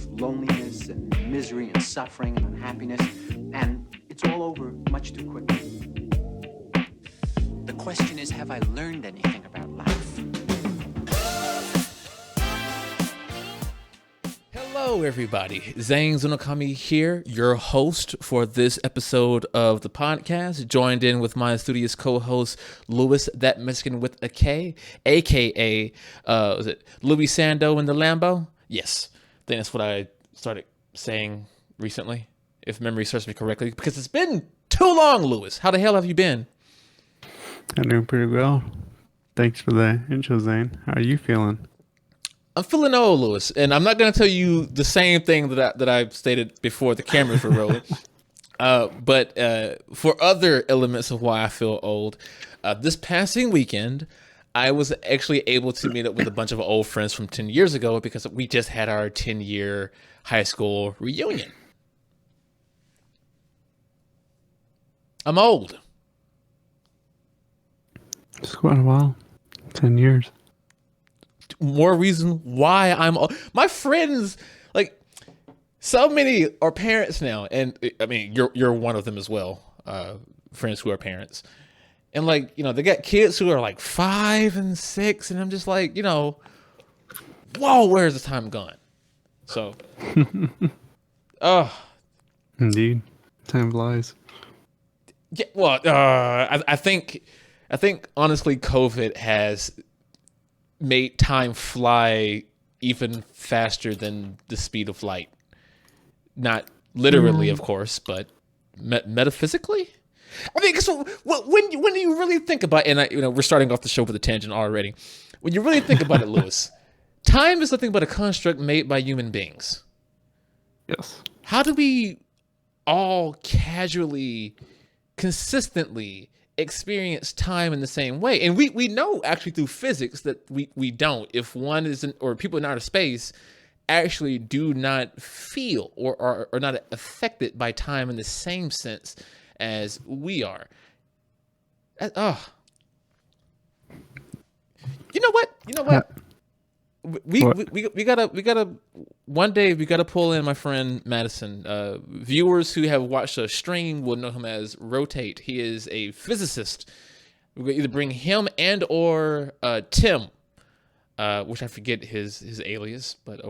of loneliness and misery and suffering and unhappiness, and it's all over much too quickly. The question is, have I learned anything about life? Hello, everybody. Zane Zunokami here, your host for this episode of the podcast, joined in with my studious co-host, Louis, that Mexican with a K, a.k.a. Was it Louis Sando in the Lambo? Yes, I think that's what I started saying recently, if memory serves me correctly, because it's been too long, Louis. How the hell have you been? I'm doing pretty well. Thanks for the intro, Zane. How are you feeling? I'm feeling old, Louis, and I'm not going to tell you the same thing that I've stated before the cameras were rolling. But for other elements of why I feel old, this passing weekend, I was actually able to meet up with a bunch of old friends from 10 years ago because we just had our 10-year high school reunion. I'm old. It's quite a while. 10 years. More reason why I'm old. My friends, like, so many are parents now, and I mean, you're one of them as well. Friends who are parents, and like, you know, they got kids who are like 5 and 6, and I'm just like, you know, whoa, where's the time gone? So, Indeed, time flies. Yeah, well, I think honestly, COVID has made time fly even faster than the speed of light. Not literally, of course, but metaphysically. I mean, so when you really think about it, and we're starting off the show with a tangent already. When you really think about it, Louis, time is nothing but a construct made by human beings. Yes. How do we all casually, consistently experience time in the same way? And we know actually through physics that we don't. If one isn't, or people in outer space actually do not feel or are not affected by time in the same sense as we are. You know what? We gotta one day we gotta pull in my friend Madison. Viewers who have watched a stream will know him as Rotate. He is a physicist. We're gonna either bring him and or Tim, which I forget his alias, but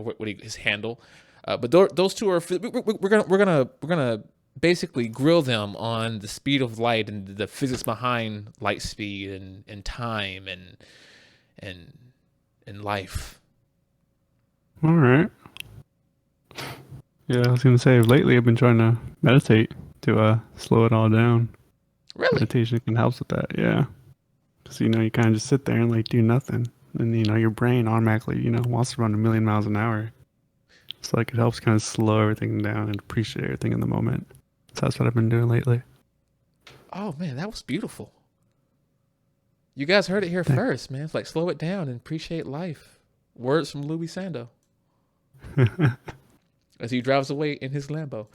his handle. But those two are we're gonna basically grill them on the speed of light and the physics behind light speed and time and life. All right. Yeah, I was going to say, lately I've been trying to meditate to slow it all down. Really? Meditation can help with that, yeah. Because, you kind of just sit there and, like, do nothing. And, your brain automatically, wants to run a million miles an hour. So, like, it helps kind of slow everything down and appreciate everything in the moment. So that's what I've been doing lately. Oh, man, that was beautiful. You guys heard it here first, man. It's like, slow it down and appreciate life. Words from Louis Sando. As he drives away in his Lambo.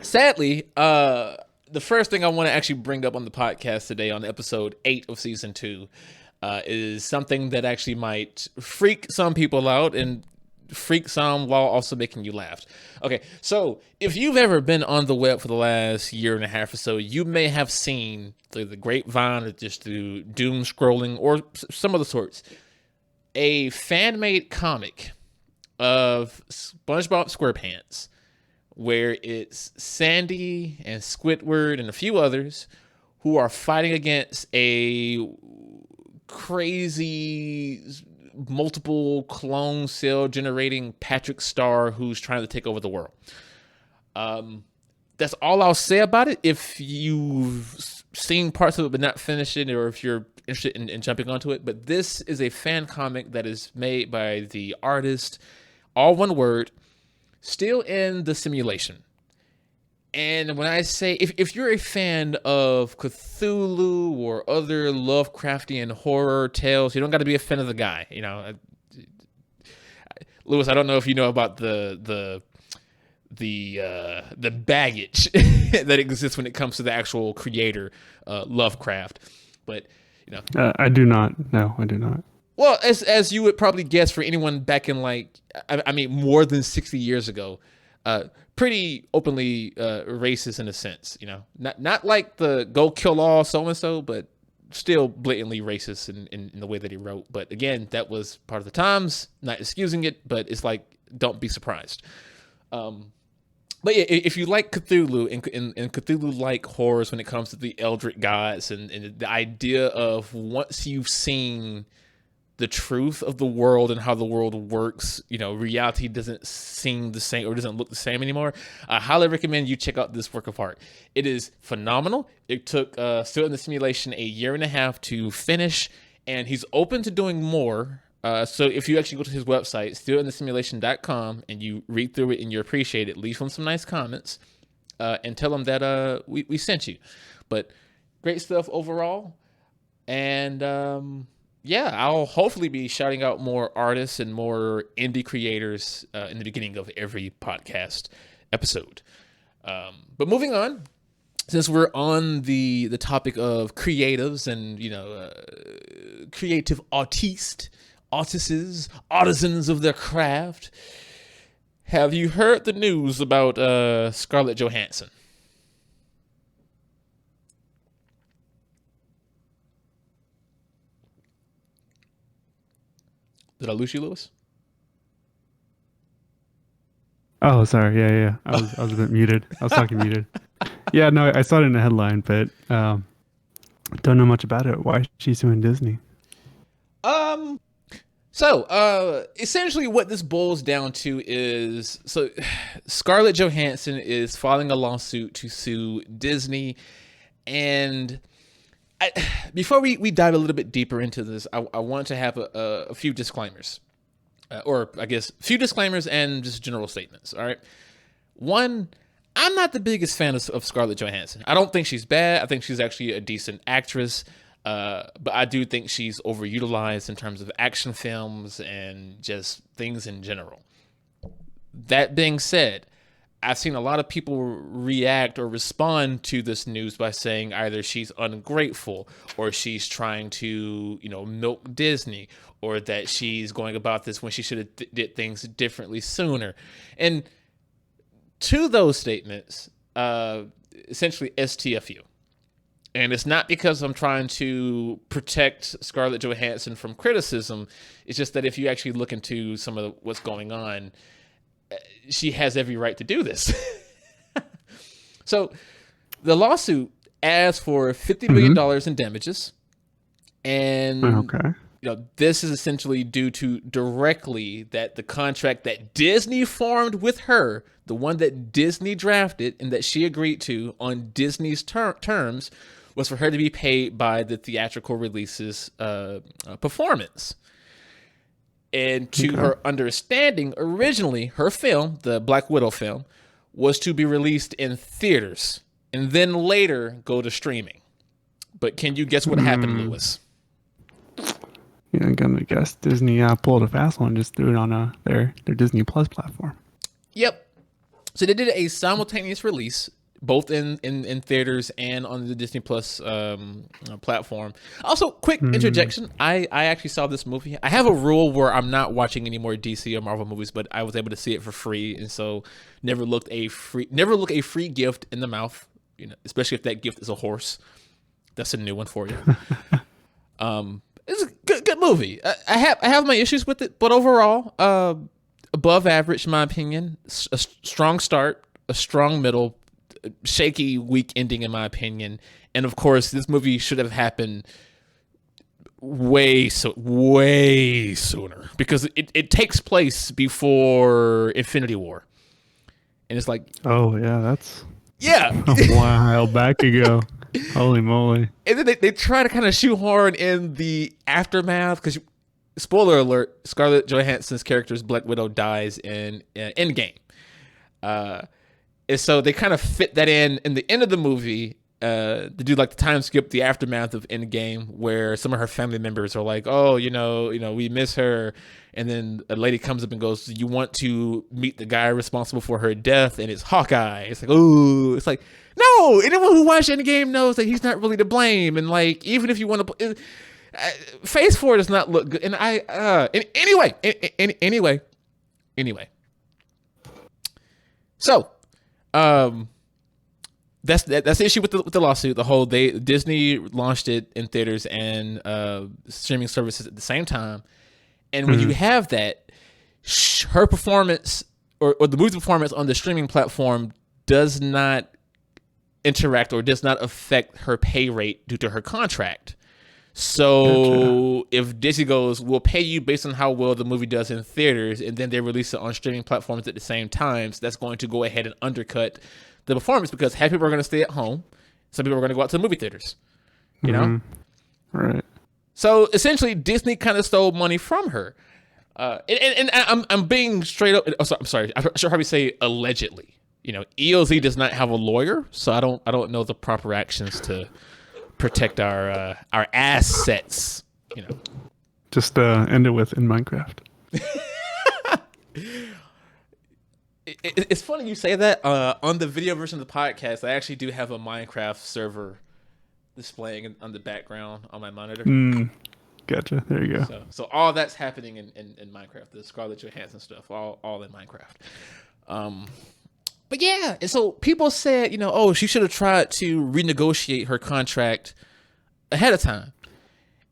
Sadly, the first thing I want to actually bring up on the podcast today on episode 8 of season 2 is something that actually might freak some people out and freak some while also making you laugh. Okay, so if you've ever been on the web for the last year and a half or so, you may have seen through the grapevine or just through doom scrolling or some of the sorts, a fan-made comic of SpongeBob SquarePants where it's Sandy and Squidward and a few others who are fighting against a crazy multiple clone cell generating Patrick Star who's trying to take over the world. That's all I'll say about it. If you've seen parts of it but not finished it, or if you're interested in jumping onto it, but this is a fan comic that is made by the artist, all one word, still in the simulation. And when I say, if you're a fan of Cthulhu or other Lovecraftian horror tales, you don't got to be a fan of the guy. Louis, I don't know if you know about the baggage that exists when it comes to the actual creator, Lovecraft, but I do not. No, I do not. Well, as you would probably guess, for anyone back in like, I mean, more than 60 years ago, pretty openly racist in a sense. You know, not like the go kill all so and so, but still blatantly racist in the way that he wrote. But again, that was part of the times. Not excusing it, but it's like, don't be surprised. But yeah, if you like Cthulhu and Cthulhu-like horrors when it comes to the Eldritch gods and the idea of once you've seen the truth of the world and how the world works, you know, reality doesn't seem the same or doesn't look the same anymore. I highly recommend you check out this work of art. It is phenomenal. It took Still in the Simulation 1.5 years to finish, and he's open to doing more. So if you actually go to his website, stillinthesimulation.com, and you read through it and you appreciate it, leave him some nice comments and tell him that we sent you. But great stuff overall. And yeah, I'll hopefully be shouting out more artists and more indie creators in the beginning of every podcast episode. But moving on, since we're on the topic of creatives and, you know, creative artistes, artisans of their craft, have you heard the news about Scarlett Johansson? Did I lose you, Lewis? Oh, sorry. Yeah. I was a bit muted. I was talking muted. Yeah, no, I saw it in the headline, but don't know much about it. Why she's doing Disney? So essentially what this boils down to is, so Scarlett Johansson is filing a lawsuit to sue Disney. And before we dive a little bit deeper into this, I want to have a few disclaimers, or I guess a few disclaimers and just general statements. All right. One, I'm not the biggest fan of Scarlett Johansson. I don't think she's bad. I think she's actually a decent actress. But I do think she's overutilized in terms of action films and just things in general. That being said, I've seen a lot of people react or respond to this news by saying either she's ungrateful or she's trying to, you know, milk Disney, or that she's going about this when she should have did things differently sooner. And to those statements, essentially STFU. And it's not because I'm trying to protect Scarlett Johansson from criticism. It's just that if you actually look into some of what's going on, she has every right to do this. So the lawsuit asks for $50 million in damages. And you know, this is essentially due to directly that the contract that Disney formed with her, the one that Disney drafted and that she agreed to on Disney's terms, was for her to be paid by the theatrical releases performance. And to her understanding, originally, her film, the Black Widow film, was to be released in theaters and then later go to streaming. But can you guess what happened, Lewis? Yeah, I'm gonna guess Disney pulled a fast one, just threw it on their Disney Plus platform. Yep. So they did a simultaneous release, both in theaters and on the Disney Plus platform. Also, quick interjection. I actually saw this movie. I have a rule where I'm not watching any more DC or Marvel movies, but I was able to see it for free, and so never look a free gift in the mouth. You know, especially if that gift is a horse. That's a new one for you. It's a good movie. I have my issues with it, but overall, above average in my opinion. A strong start, a strong middle, shaky weak ending in my opinion. And of course, this movie should have happened way sooner, because it takes place before Infinity War, and it's like, oh yeah, that's a while back ago. Holy moly. And then they try to kind of shoehorn in the aftermath, because, spoiler alert, Scarlett Johansson's character's Black Widow dies in Endgame. And so they kind of fit that in the end of the movie to do like the time skip, the aftermath of Endgame, where some of her family members are like, oh, you know, we miss her. And then a lady comes up and goes, you want to meet the guy responsible for her death? And it's Hawkeye. It's like, oh, it's like, no, anyone who watched Endgame knows that he's not really to blame. And like, even if you want to, Phase 4 does not look good. And anyway. So, that's the issue with the lawsuit. The whole Disney launched it in theaters and streaming services at the same time. And when you have that, her performance or the movie's performance on the streaming platform does not interact or does not affect her pay rate due to her contract. So if Disney goes, we'll pay you based on how well the movie does in theaters, and then they release it on streaming platforms at the same time, so that's going to go ahead and undercut the performance because half people are going to stay at home. Some people are going to go out to the movie theaters, you know? Right. So essentially Disney kind of stole money from her. And I'm being straight up. Oh, I'm sorry. I should probably say allegedly. You know, EOZ does not have a lawyer, so I don't know the proper actions to protect our assets. You know, just end it with in Minecraft. It's funny you say that. On the video version of the podcast, I actually do have a Minecraft server displaying on the background on my monitor. Gotcha. There you go. So all that's happening in Minecraft. The Scarlett Johansson stuff, all in Minecraft. But yeah, and so people said, you know, oh, she should have tried to renegotiate her contract ahead of time.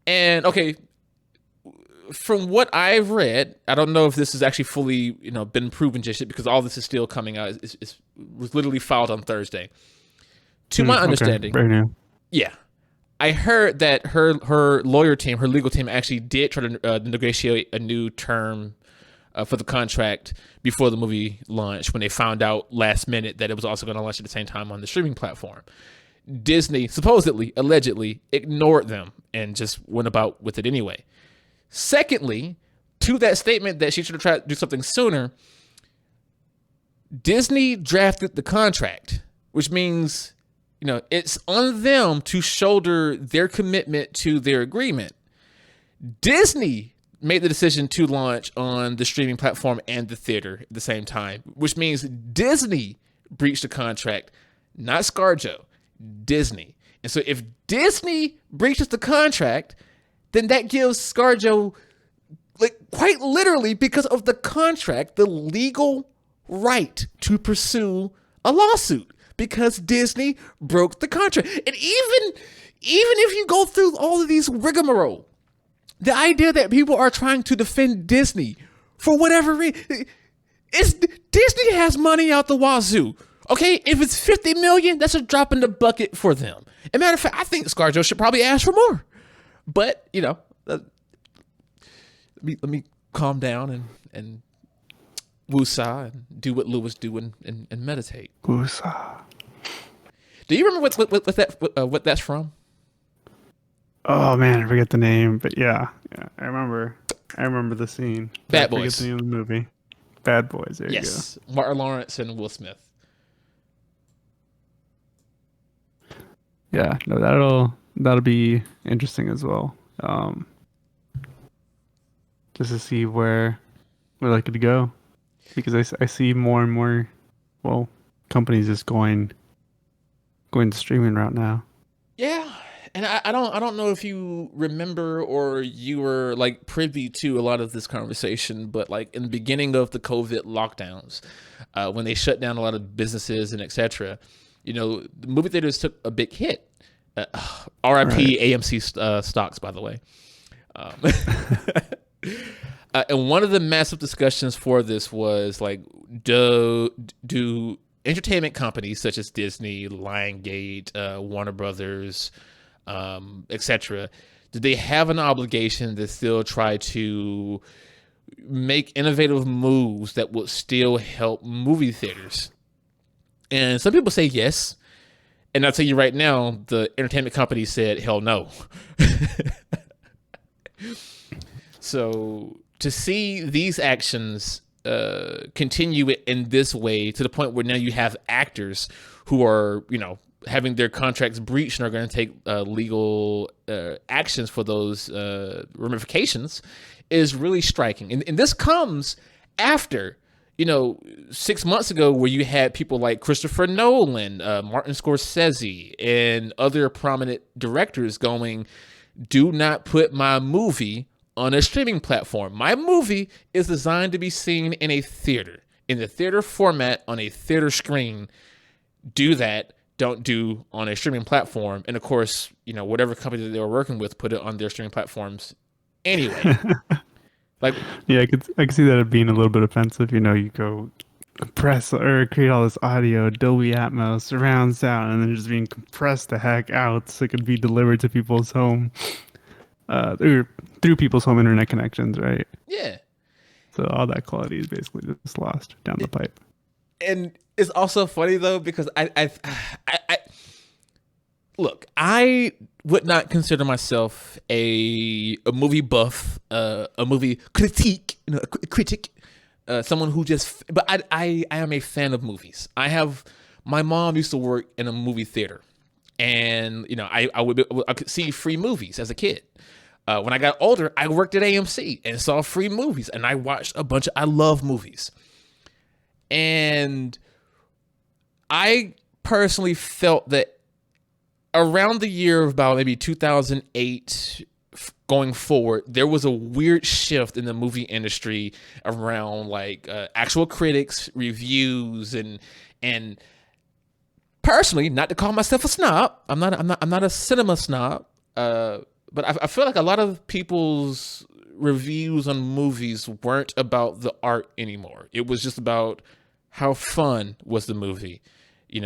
And okay, from what I've read, I don't know if this is actually fully, you know, been proven just yet because all this is still coming out. It was literally filed on Thursday. To my understanding, very new. Yeah, I heard that her lawyer team, her legal team, actually did try to negotiate a new term for the contract before the movie launched when they found out last minute that it was also going to launch at the same time on the streaming platform. Disney supposedly, allegedly, ignored them and just went about with it anyway. Secondly, to that statement that she should have tried to do something sooner, Disney drafted the contract, which means, you know, it's on them to shoulder their commitment to their agreement. Disney made the decision to launch on the streaming platform and the theater at the same time, which means Disney breached the contract, not ScarJo, Disney. And so if Disney breaches the contract, then that gives ScarJo, like, quite literally, because of the contract, the legal right to pursue a lawsuit because Disney broke the contract. And even if you go through all of these rigmarole, the idea that people are trying to defend Disney for whatever reason, Disney has money out the wazoo. Okay, if it's $50 million, that's a drop in the bucket for them. As a matter of fact, I think ScarJo should probably ask for more. But, you know, let me calm down and woosah and do what Lewis do and meditate. Woosah. Do you remember what that's from? Oh man, I forget the name, but yeah, I remember the scene. Bad I forget Boys. the name of the movie. Bad Boys. There Yes, you go. Martin Lawrence and Will Smith. Yeah, no, that'll be interesting as well. Just to see where that could go, because I see more and more, well, companies just going the streaming route now. Yeah. And I don't know if you remember or you were like privy to a lot of this conversation, but like in the beginning of the COVID lockdowns, when they shut down a lot of businesses and etc., you know, the movie theaters took a big hit. RIP AMC stocks, by the way. And one of the massive discussions for this was like, do entertainment companies such as Disney, Lionsgate, Warner Brothers, etc., do they have an obligation to still try to make innovative moves that would still help movie theaters? And some people say yes. And I'll tell you right now, the entertainment company said, hell no. So to see these actions continue in this way to the point where now you have actors who are, you know, having their contracts breached and are going to take legal actions for those ramifications is really striking. And this comes after, you know, 6 months ago where you had people like Christopher Nolan, Martin Scorsese, and other prominent directors going, do not put my movie on a streaming platform. My movie is designed to be seen in a theater, in the theater format on a theater screen. Do that. Don't do on a streaming platform. And of course, whatever company that they were working with put it on their streaming platforms anyway. Like, yeah, I could see that being a little bit offensive. You go compress or create all this audio, Dolby Atmos, surround sound, and then just being compressed the heck out so it could be delivered to people's home, through people's home internet connections, right? Yeah. So all that quality is basically just lost down the pipe. And it's also funny though, because I look, I would not consider myself a movie buff, a movie critique, a critic, someone who but I am a fan of movies. My mom used to work in a movie theater, and I could see free movies as a kid. When I got older, I worked at AMC and saw free movies, and I watched I love movies. And I personally felt that around the year of about maybe 2008 going forward, there was a weird shift in the movie industry around actual critics, reviews, and personally, not to call myself a snob, I'm not a cinema snob, but I feel like a lot of people's reviews on movies weren't about the art anymore. It was just about how fun was the movie. Did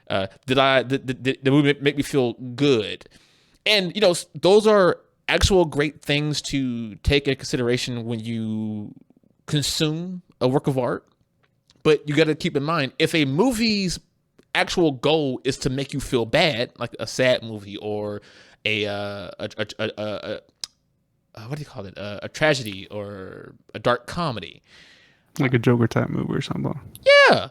the movie make me feel good? And, those are actual great things to take into consideration when you consume a work of art. But you got to keep in mind, if a movie's actual goal is to make you feel bad, like a sad movie or a what do you call it? A tragedy or a dark comedy. Like a Joker type movie or something. Yeah.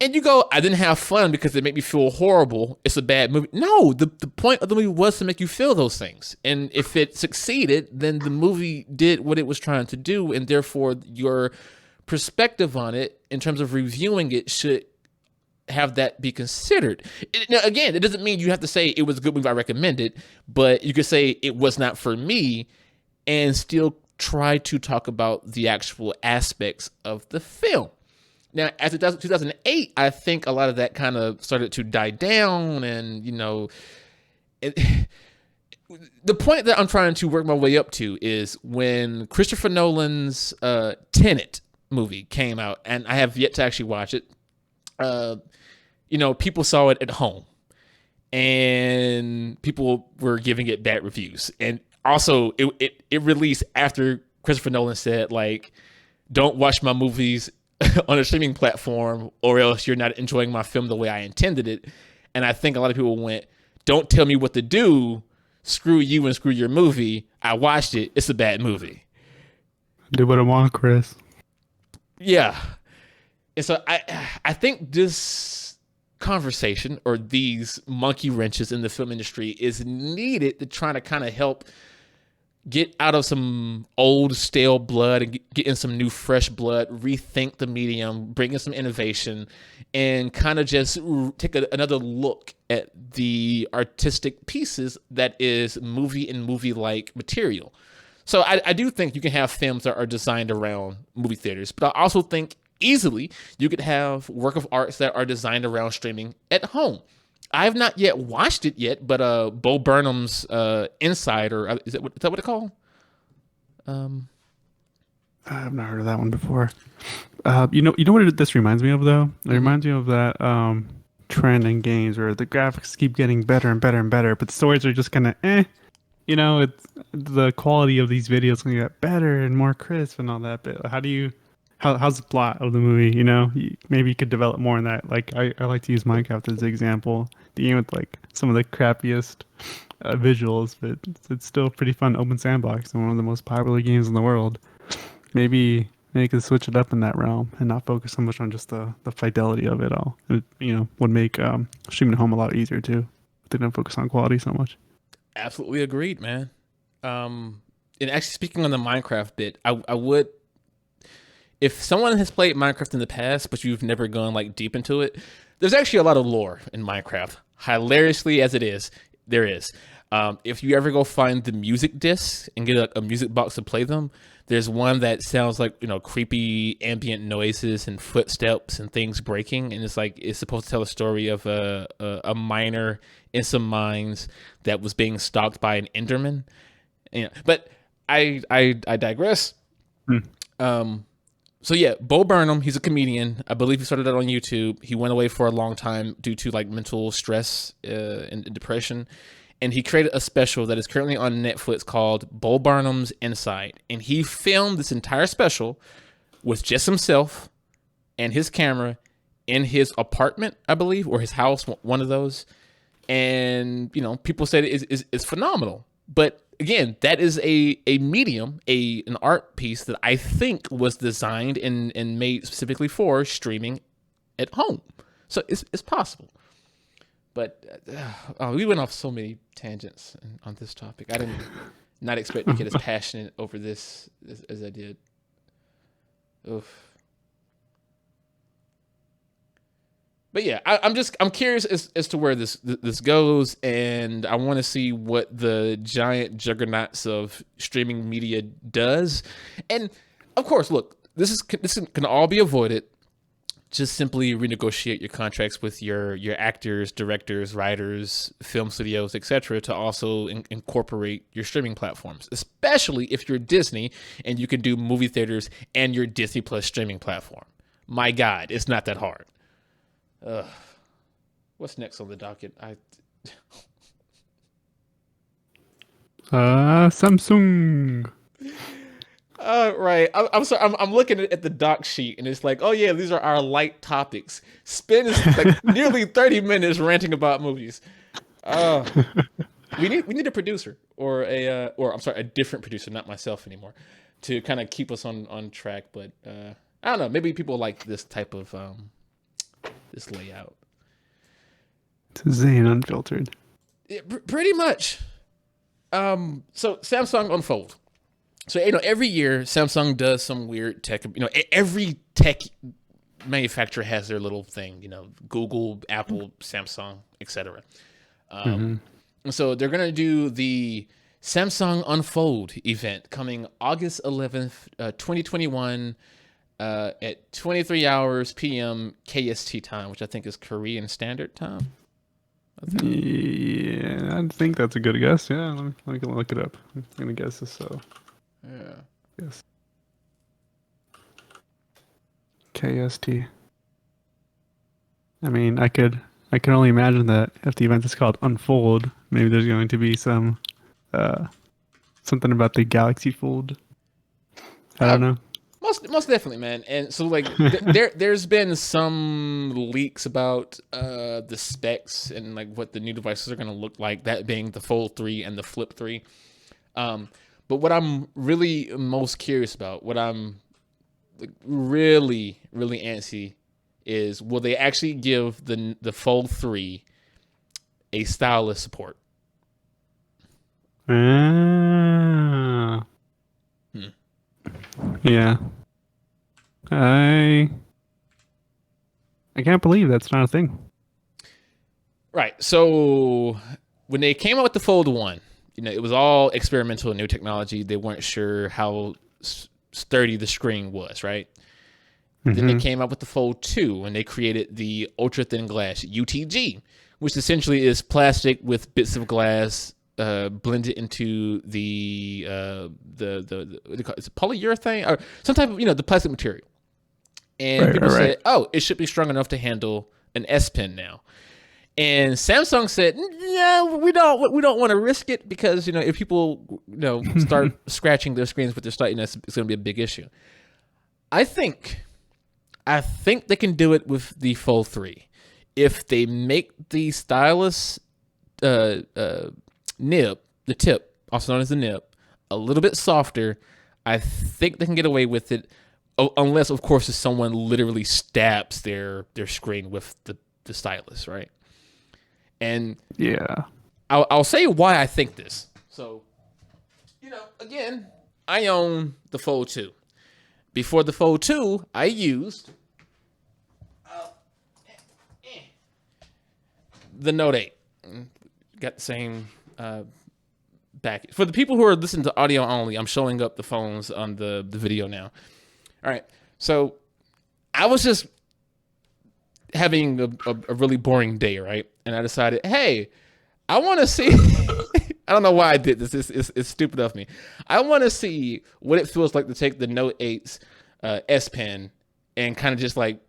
And you go, I didn't have fun because it made me feel horrible. It's a bad movie. No, the point of the movie was to make you feel those things. And if it succeeded, then the movie did what it was trying to do. And therefore, your perspective on it in terms of reviewing it should have that be considered. Now, again, it doesn't mean you have to say it was a good movie, I recommend it. But you could say it was not for me and still try to talk about the actual aspects of the film. Now, after 2008, I think a lot of that kind of started to die down, and the point that I'm trying to work my way up to is when Christopher Nolan's Tenet movie came out, and I have yet to actually watch it. People saw it at home, and people were giving it bad reviews, and also it released after Christopher Nolan said, don't watch my movies on a streaming platform or else you're not enjoying my film the way I intended it. And I think a lot of people went, don't tell me what to do. Screw you and screw your movie. I watched it. It's a bad movie. Do what I want, Chris. Yeah. And so I think this conversation or these monkey wrenches in the film industry is needed to try to kind of help get out of some old stale blood and get in some new fresh blood, rethink the medium, bring in some innovation, and kind of just take another look at the artistic pieces that is movie and movie-like material. So I do think you can have films that are designed around movie theaters, but I also think easily you could have work of arts that are designed around streaming at home. I've not yet watched it yet, but Bo Burnham's Insider, is that what it's called? I've not heard of that one before. You know what this reminds me of though? It reminds me of that trend in games where the graphics keep getting better and better and better, but the stories are just kind of it's the quality of these videos gonna get better and more crisp and all that. But how's the plot of the movie? Maybe you could develop more in that. I like to use Minecraft as an example. The game with some of the crappiest visuals, but it's still pretty fun open sandbox and one of the most popular games in the world. Maybe you could switch it up in that realm and not focus so much on just the fidelity of it all. It would make streaming at home a lot easier too. They don't focus on quality so much. Absolutely agreed, man. And actually, speaking on the Minecraft bit, I would. If someone has played Minecraft in the past, but you've never gone deep into it, there's actually a lot of lore in Minecraft. Hilariously as it is, there is. If you ever go find the music discs and get a music box to play them, there's one that sounds like, creepy ambient noises and footsteps and things breaking. And it's supposed to tell a story of a miner in some mines that was being stalked by an Enderman. But I digress. So yeah, Bo Burnham, he's a comedian. I believe he started out on YouTube. He went away for a long time due to mental stress and depression. And he created a special that is currently on Netflix called Bo Burnham's Inside. And he filmed this entire special with just himself and his camera in his apartment, I believe, or his house, one of those. And, people said it's phenomenal. But again, that is a medium, an art piece that I think was designed and made specifically for streaming at home. So it's possible. But we went off so many tangents on this topic. I did not expect to get as passionate over this as I did. Oof. But yeah, I'm curious as to where this goes, and I want to see what the giant juggernauts of streaming media does. And of course, look, this can all be avoided. Just simply renegotiate your contracts with your actors, directors, writers, film studios, etc. to also incorporate your streaming platforms, especially if you're Disney and you can do movie theaters and your Disney Plus streaming platform. My God, it's not that hard. What's next on the docket? Samsung. Right. I'm sorry. I'm looking at the doc sheet and it's like, oh yeah, these are our light topics. Spend nearly 30 minutes ranting about movies. We need a producer or a different producer, not myself anymore, to kind of keep us on track. But I don't know. Maybe people like this type of this layout. To Zane Unfiltered. Yeah, pretty much. So Samsung Unfold. So, every year Samsung does some weird tech, every tech manufacturer has their little thing, Google, Apple, Samsung, etc. And so they're going to do the Samsung Unfold event coming August 11th, 2021 at 23 hours p.m. KST time, which I think is Korean Standard Time. Yeah, I think that's a good guess. Yeah, let me look it up. I'm going to guess this, so... Yeah. Yes. KST. I mean, I can only imagine that if the event is called Unfold, maybe there's going to be some something about the Galaxy Fold. I don't know. Most definitely, man. And so there's been some leaks about the specs and what the new devices are going to look like, that being the Fold 3 and the Flip 3. But what I'm really most curious about, what I'm really, really antsy is, will they actually give the Fold 3 a stylus support? Yeah. I can't believe that's not a thing. Right. So when they came out with the Fold 1, it was all experimental and new technology. They weren't sure how sturdy the screen was, right? Then they came out with the Fold 2, and they created the ultra thin glass UTG, which essentially is plastic with bits of glass blended into the it's polyurethane or some type of the plastic material. And people said, oh, it should be strong enough to handle an S Pen now. And Samsung said, "Yeah, we don't want to risk it because if people start scratching their screens with their stuff, it's going to be a big issue." I think they can do it with the Fold 3 if they make the stylus nib, the tip, also known as the nib, a little bit softer. I think they can get away with it, unless of course if someone literally stabs their screen with the stylus, right? And yeah, I'll say why I think this. So, again, I own the Fold 2. Before the Fold 2, I used the Note 8. Got the same back. For the people who are listening to audio only, I'm showing up the phones on the video now. All right. So I was just having a really boring day, right? And I decided, hey, I want to see. I don't know why I did this. It's stupid of me. I want to see what it feels like to take the Note 8's S Pen and kind of just like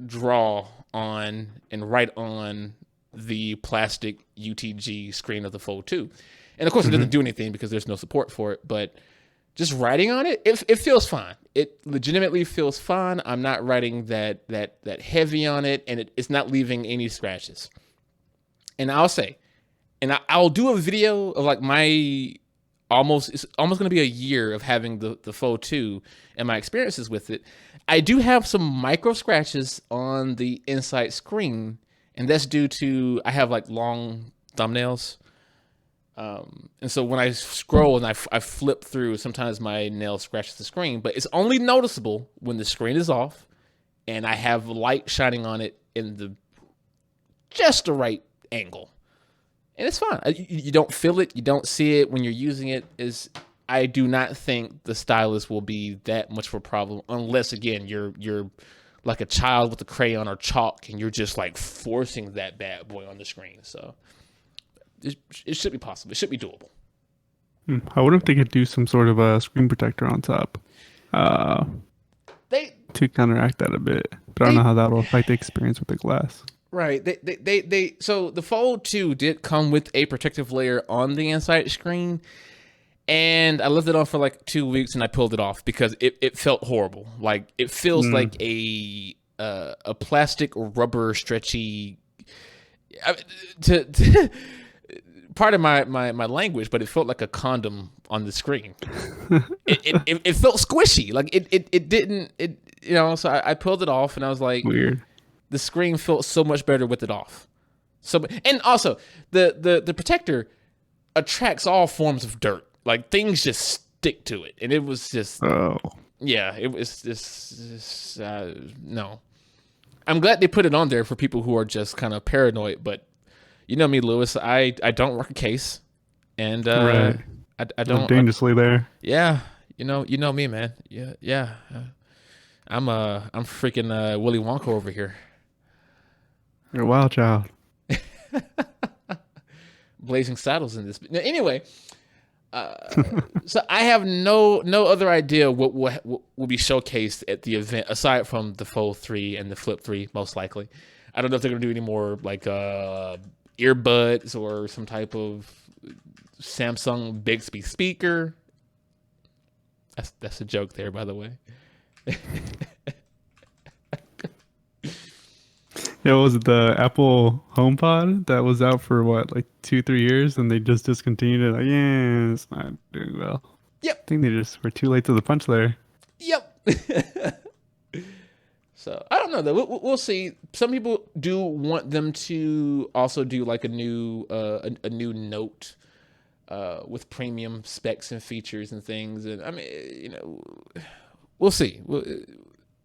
draw on and write on the plastic UTG screen of the Fold 2. And of course, it doesn't do anything because there's no support for it. But just writing on it, it feels fine. It legitimately feels fine. I'm not writing that heavy on it, and it's not leaving any scratches. And I'll say, and I'll do a video of like it's almost going to be a year of having the Fold 2 and my experiences with it. I do have some micro scratches on the inside screen, and that's due to I have like long thumbnails. And so when I scroll and I flip through, sometimes my nail scratches the screen, but it's only noticeable when the screen is off and I have light shining on it in just the right angle. And it's fine. You don't feel it. You don't see it when you're using it. I do not think the stylus will be that much of a problem unless, again, you're like a child with a crayon or chalk and you're just like forcing that bad boy on the screen. So it should be possible. It should be doable. I wonder if they could do some sort of a screen protector on top to counteract that a bit. But I don't know how that will affect the experience with the glass. Right. So the Fold 2 did come with a protective layer on the inside screen. And I left it on for like 2 weeks and I pulled it off because it felt horrible. Like it feels like a plastic rubber stretchy. Part of my language, but it felt like a condom on the screen. it felt squishy. Like it didn't. So I pulled it off and I was like, weird. The screen felt so much better with it off. So, and also the protector attracts all forms of dirt. Like things just stick to it, and it was just it was just no. I'm glad they put it on there for people who are just kind of paranoid, but you know me, Lewis. I don't rock a case, and right. I don't dangerously there. Yeah, you know me, man. Yeah. I'm freaking Willy Wonka over here. You're a wild child. Blazing Saddles in this. Now, anyway, so I have no other idea what will be showcased at the event aside from the Fold 3 and the Flip 3, most likely. I don't know if they're gonna do any more like earbuds or some type of Samsung Bixby speaker. That's a joke there, by the way. Yeah, was it the Apple HomePod that was out for what, like 2-3 years, and they just discontinued it? Like, yeah, it's not doing well. Yep. I think they just were too late to the punch there. Yep. So I don't know though. We'll see. Some people do want them to also do like a new Note with premium specs and features and things. And I mean, we'll see.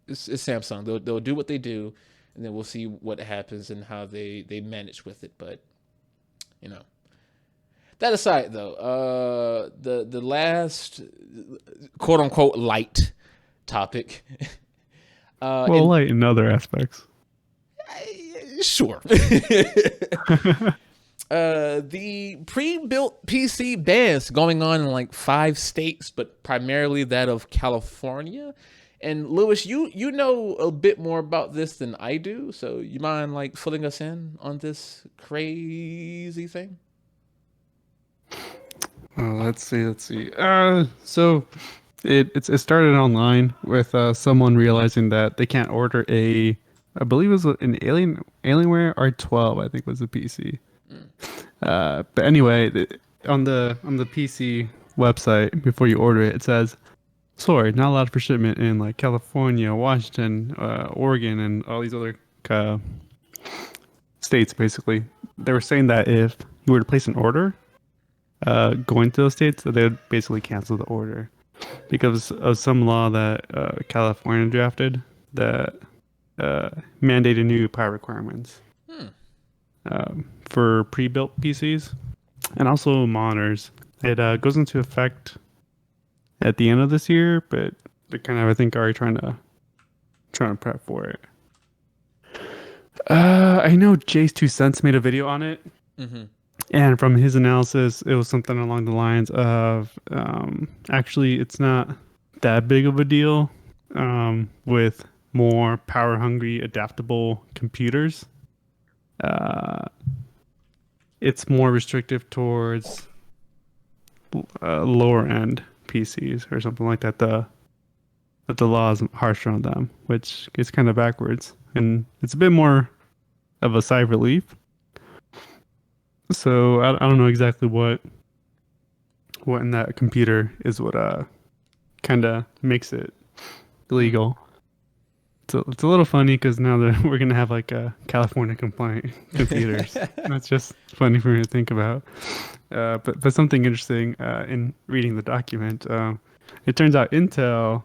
It's Samsung. They'll do what they do, and then we'll see what happens and how they manage with it. But that aside, though, the last quote unquote light topic. Light in other aspects. Sure. The pre-built PC bans going on in like 5 states, but primarily that of California. And Lewis, you know a bit more about this than I do, so you mind like filling us in on this crazy thing? Let's see. So it started online with someone realizing that they can't order I believe it was an Alienware R12, I think was the PC. But anyway, on the PC website, before you order it, it says, sorry, not allowed for shipment in like California, Washington, Oregon, and all these other states. Basically, they were saying that if you were to place an order going to those states, they would basically cancel the order because of some law that California drafted that mandated new power requirements for pre-built PCs and also monitors. It goes into effect at the end of this year, but they're kind of, I think, already trying to prep for it. I know Jay's 2 cents made a video on it, and from his analysis, it was something along the lines of, actually, it's not that big of a deal with more power-hungry, adaptable computers. It's more restrictive towards lower-end PCs or something like that. That the law is harsher on them, which is kind of backwards, and it's a bit more of a sigh of relief. So I don't know exactly what in that computer is what kind of makes it illegal. It's a little funny because now that we're gonna have like a California compliant computers. That's just funny for me to think about. But something interesting in reading the document, it turns out Intel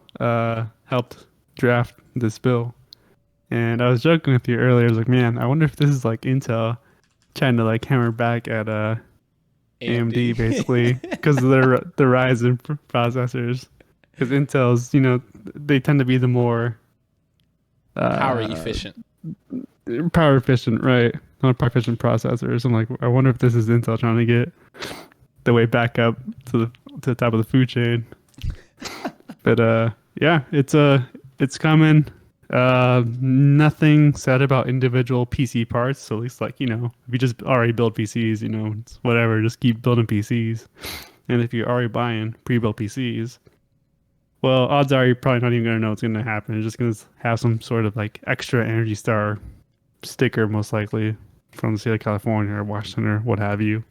helped draft this bill. And I was joking with you earlier. I was like, man, I wonder if this is like Intel trying to like hammer back at AMD basically because of the rise in processors. Because Intel's, they tend to be the more Power efficient, right? Not power efficient processors. I'm like, I wonder if this is Intel trying to get the way back up to the top of the food chain. But yeah, it's coming. Nothing said about individual PC parts. So at least if you just already build PCs, it's whatever, just keep building PCs. And if you're already buying pre-built PCs, well, odds are you're probably not even going to know what's going to happen. You're just going to have some sort of like extra Energy Star sticker, most likely from the state of California or Washington or what have you.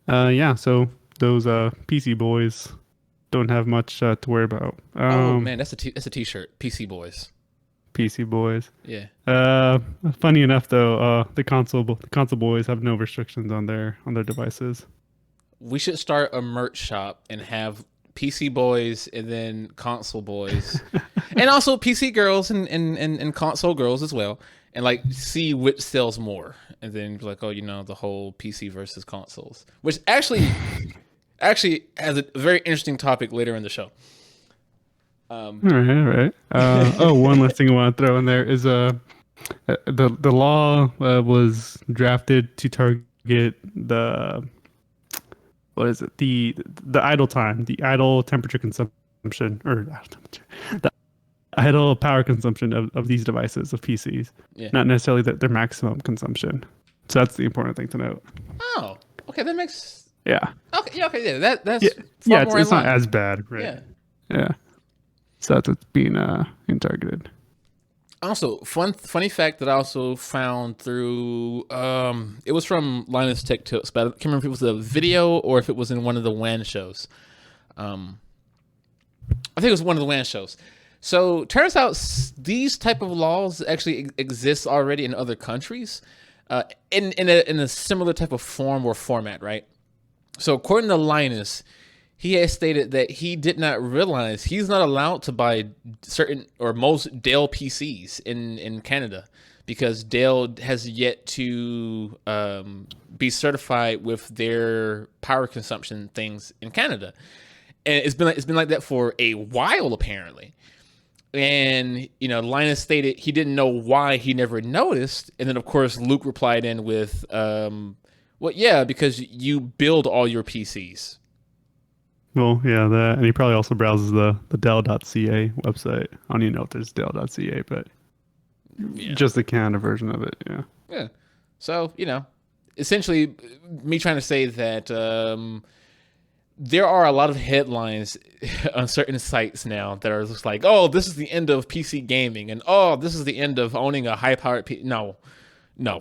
Yeah, so those PC boys don't have much to worry about. Oh man, that's a t-shirt. PC boys. PC boys. Yeah. Funny enough though, the console boys have no restrictions on their devices. We should start a merch shop and have PC boys and then console boys, and also PC girls and console girls as well, and like see which sells more, and then be like, oh, the whole PC versus consoles, which actually has a very interesting topic later in the show. All right. One last thing I want to throw in there is the law was drafted to target the idle time, the idle temperature consumption, or the idle power consumption of these devices, of PCs, not necessarily their maximum consumption. So that's the important thing to note. Oh, okay, that makes yeah. Okay, yeah, that's it's not as bad, right? Yeah. So that's what's being targeted. Also, funny fact that I also found through it was from Linus Tech Tips, but I can't remember if it was a video or if it was in one of the WAN shows. I think it was one of the WAN shows. So turns out these type of laws actually exist already in other countries, in a similar type of form or format, right? So according to Linus, he has stated that he did not realize he's not allowed to buy certain or most Dell PCs in Canada because Dell has yet to be certified with their power consumption things in Canada, and it's been like that for a while apparently. And Linus stated he didn't know why he never noticed, and then of course Luke replied in with, "Well, yeah, because you build all your PCs." Well, yeah, that, and he probably also browses the Dell.ca website. I don't even know if there's Dell.ca, but just the Canada version of it, yeah. Yeah. So, essentially, me trying to say that there are a lot of headlines on certain sites now that are just like, oh, this is the end of PC gaming, and oh, this is the end of owning a high-powered PC. No,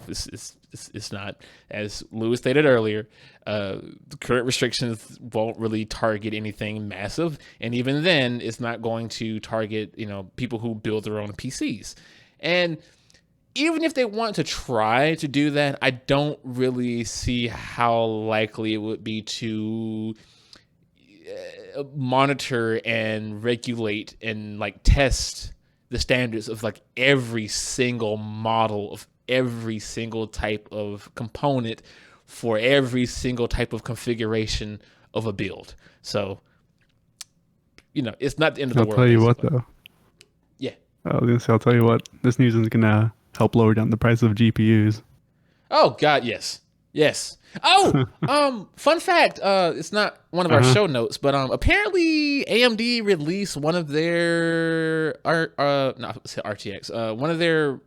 it's not. As Lewis stated earlier, the current restrictions won't really target anything massive, and even then, it's not going to target people who build their own PCs. And even if they want to try to do that, I don't really see how likely it would be to monitor and regulate and test the standards of every single model of every single type of component for every single type of configuration of a build. So, it's not the end of the world. I'll tell you what, basically. though. Yeah. I was going to say, I'll tell you what. This news is going to help lower down the price of GPUs. Oh, God, yes. Yes. Oh, fun fact. It's not one of our show notes, but apparently AMD released one of their RTX. One of their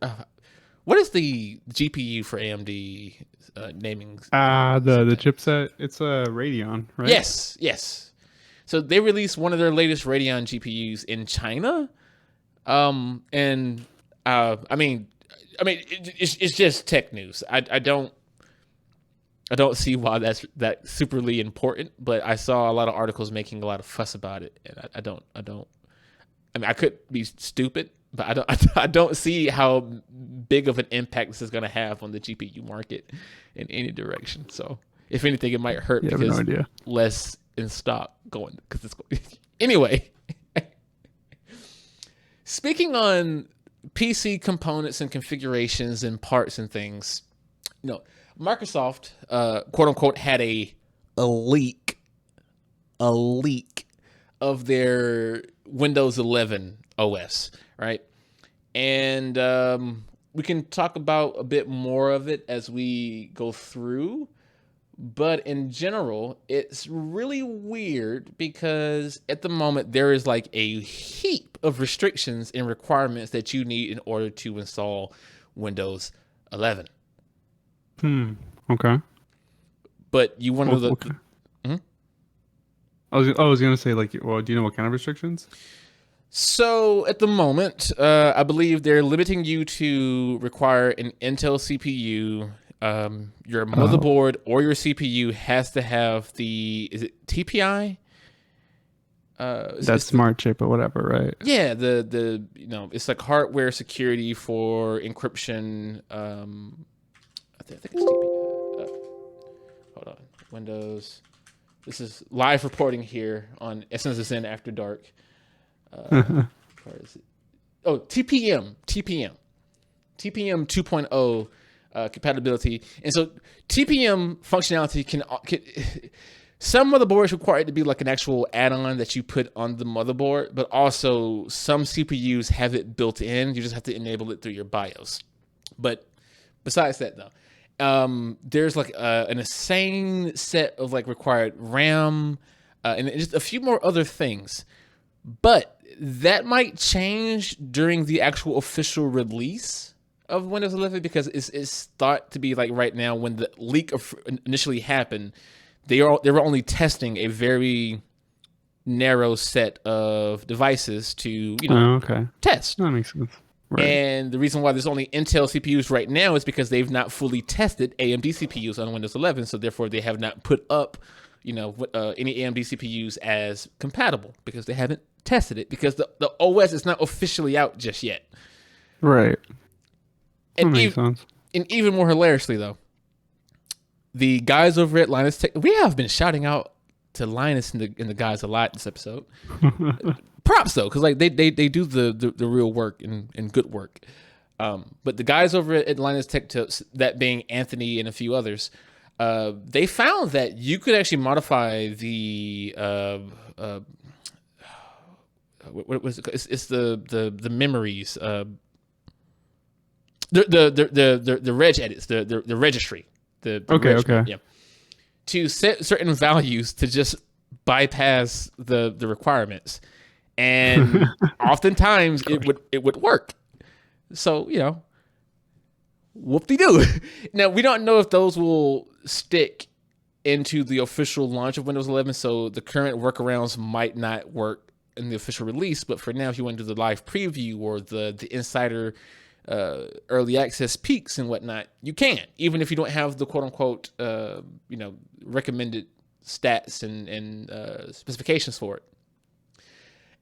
what is the GPU for AMD naming? The chipset. It's a Radeon, right? Yes. So they released one of their latest Radeon GPUs in China. I mean, it's just tech news. I don't see why that's that superly important, but I saw a lot of articles making a lot of fuss about it, and I don't. I mean, I could be stupid, but I don't see how big of an impact this is going to have on the GPU market in any direction. So, if anything, it might hurt because less in stock going. Because it's anyway. Speaking on PC components and configurations and parts and things, Microsoft, quote unquote, had a leak of their Windows 11 OS, right? And we can talk about a bit more of it as we go through. But in general, it's really weird because at the moment there is like a heap of restrictions and requirements that you need in order to install Windows 11. Okay. But you want to know okay. I was gonna say, like, well, do you know what kind of restrictions? So at the moment, I believe they're limiting you to require an Intel CPU. Your motherboard or your CPU has to have is it TPI? That's smart chip or whatever, right? Yeah, the it's like hardware security for encryption. I think it's TPI. Hold on, Windows. This is live reporting here on SNSN After Dark. Where is it? Oh, TPM 2.0 compatibility. And so TPM functionality can some motherboards require it to be like an actual add-on that you put on the motherboard, but also some CPUs have it built in. You just have to enable it through your BIOS. But besides that, though, there's like an insane set of like required RAM and just a few more other things. But that might change during the actual official release of Windows 11 because it's thought to be like right now when the leak initially happened, they were only testing a very narrow set of devices to test. That makes sense. Right. And the reason why there's only Intel CPUs right now is because they've not fully tested AMD CPUs on Windows 11, so therefore they have not put up any AMD CPUs as compatible because they haven't tested it because the OS is not officially out just yet. Right. And even more hilariously, though, the guys over at Linus Tech, we have been shouting out to Linus and the guys a lot this episode. Props though, because like they do the real work and good work. But the guys over at Linus Tech Tips, that being Anthony and a few others, they found that you could actually modify the what was it? It's the memories. The reg edits, the registry, yeah, to set certain values to just bypass the requirements, and oftentimes it would work. So whoop-de-doo. Now we don't know if those will stick into the official launch of Windows 11. So the current workarounds might not work in the official release. But for now, if you want to do the live preview or the insider early access peaks and whatnot, you can, even if you don't have the quote unquote recommended stats and specifications for it.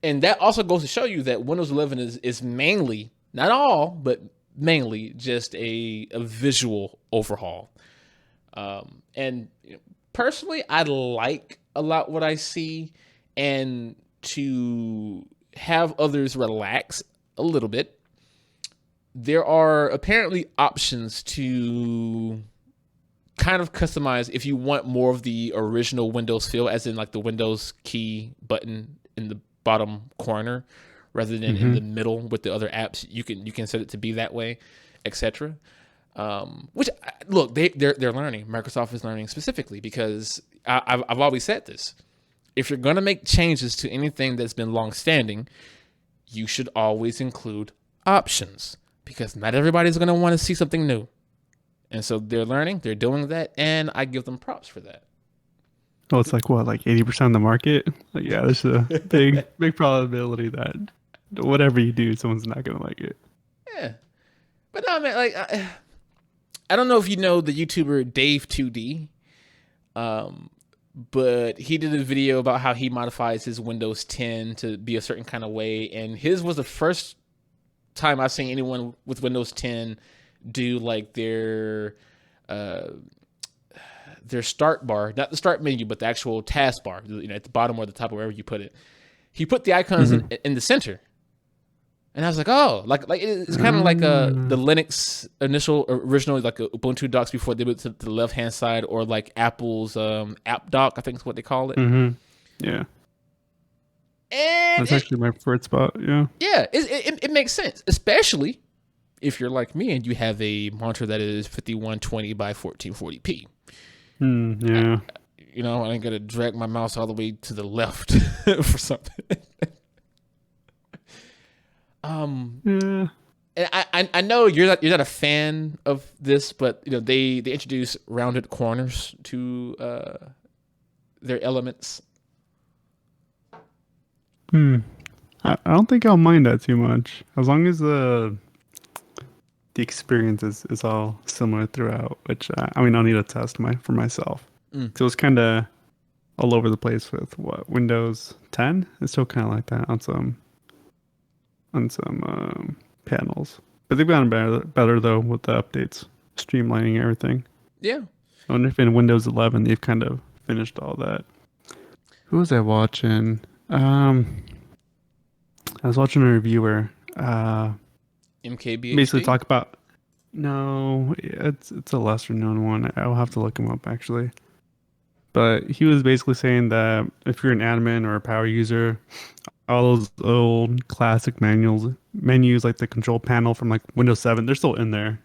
And that also goes to show you that Windows 11 is mainly, not all, but mainly just a visual overhaul. And personally, I like a lot what I see, and to have others relax a little bit, there are apparently options to kind of customize if you want more of the original Windows feel, as in like the Windows key button in the bottom corner rather than in the middle with the other apps. You can set it to be that way, etc. Which, look, they're learning. Microsoft is learning specifically because I've always said this. If you're going to make changes to anything that's been long-standing, you should always include options, because not everybody's going to want to see something new. And so they're learning, they're doing that, and I give them props for that. Oh, it's like what, like 80% of the market? Like, yeah, there's a big probability that whatever you do, someone's not going to like it. Yeah. But no, man, like, I don't know if you know the YouTuber Dave2D, but he did a video about how he modifies his Windows 10 to be a certain kind of way, and his was the first time I've seen anyone with Windows 10 do like their start bar, not the start menu, but the actual task bar, at the bottom or the top, or wherever you put it. He put the icons in the center. And I was like, oh, like it's kind of like the Linux original, like Ubuntu docs before they went to the left hand side, or like Apple's app dock, I think is what they call it. Yeah, and that's actually my preferred spot. Yeah, it makes sense, especially if you're like me and you have a monitor that is 5120 by 1440p. Yeah, I ain't gonna drag my mouse all the way to the left for something. Yeah. And I know you're not a fan of this, but they introduce rounded corners to their elements. I don't think I'll mind that too much, as long as the experience is all similar throughout. Which I mean, I'll need a test for myself. So it's kind of all over the place with Windows 10. It's still kind of like that on some panels, but they've gotten better though with the updates, streamlining everything. Yeah, I wonder if in Windows 11 they've kind of finished all that. Who was I watching? I was watching a reviewer. MKBHD? Basically talk about. No, it's a lesser known one. I'll have to look him up actually. But he was basically saying that if you're an admin or a power user, all those old classic menus like the control panel from like Windows 7, they're still in there.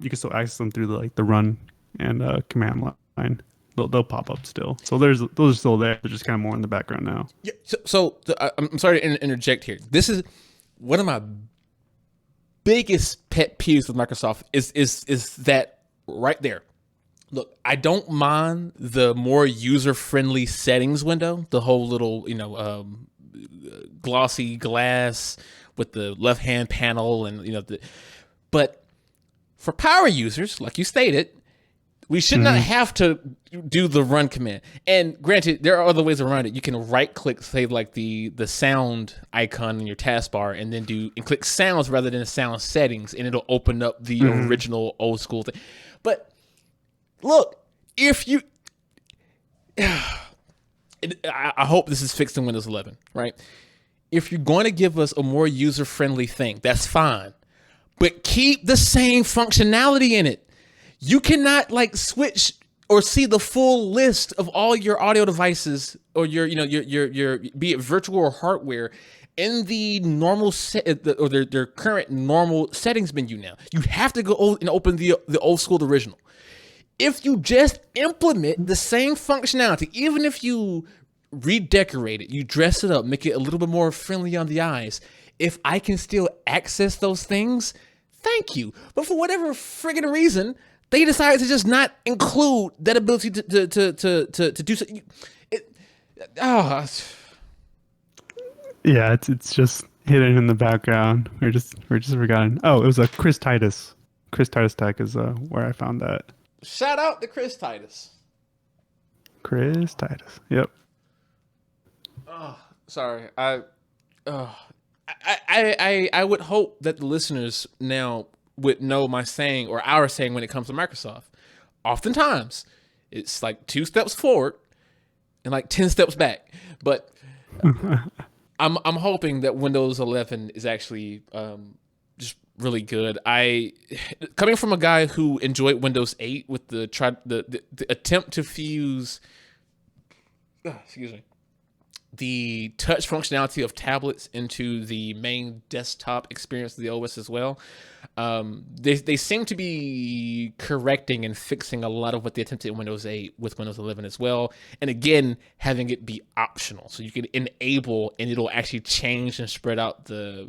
You can still access them through the run and command line. They'll pop up still. So those are still there. They're just kind of more in the background now. Yeah. So I'm sorry to interject here. This is one of my biggest pet peeves with Microsoft is that right there. Look, I don't mind the more user-friendly settings window, the whole little, glossy glass with the left-hand panel, and but for power users, like you stated, we should not have to do the run command. And granted, there are other ways around it. You can right-click, say, like the sound icon in your taskbar, and then click sounds rather than sound settings, and it'll open up the original old school thing. But look, if you, I hope this is fixed in Windows 11, right? If you're going to give us a more user-friendly thing, that's fine, but keep the same functionality in it. You cannot switch or see the full list of all your audio devices or your be it virtual or hardware in the normal or their current normal settings menu. Now you have to go and open the old school, the original. If you just implement the same functionality, even if you redecorate it, you dress it up, make it a little bit more friendly on the eyes, if I can still access those things, thank you. But for whatever friggin' reason, they decided to just not include that ability to do so. Yeah, it's just hidden in the background. We're just forgotten. Oh, it was a Chris Titus. Chris Titus Tech is where I found that. Shout out to Chris Titus. Chris Titus. Yep. Oh, sorry. I would hope that the listeners now would know my saying or our saying when it comes to Microsoft. Oftentimes, it's like 2 steps forward and like 10 steps back. But I'm hoping that Windows 11 is actually just really good. Coming from a guy who enjoyed Windows 8 with the attempt to fuse, excuse me, the touch functionality of tablets into the main desktop experience of the OS as well. They seem to be correcting and fixing a lot of what they attempted in Windows 8 with Windows 11 as well. And again, having it be optional, so you can enable and it'll actually change and spread out the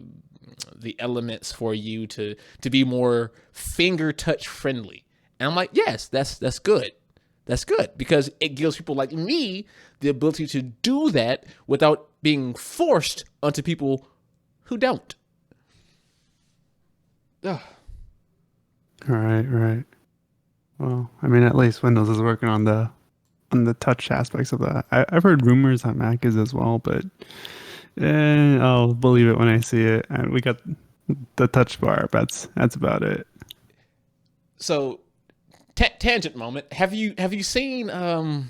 elements for you to be more finger touch friendly. And I'm like, yes, that's good. That's good, because it gives people like me the ability to do that without being forced onto people who don't. Ugh. Right. Well, I mean, at least Windows is working on the touch aspects of that. I've heard rumors that Mac is as well, but I'll believe it when I see it. And we got the touch bar. That's about it. So, tangent moment. Have you seen what?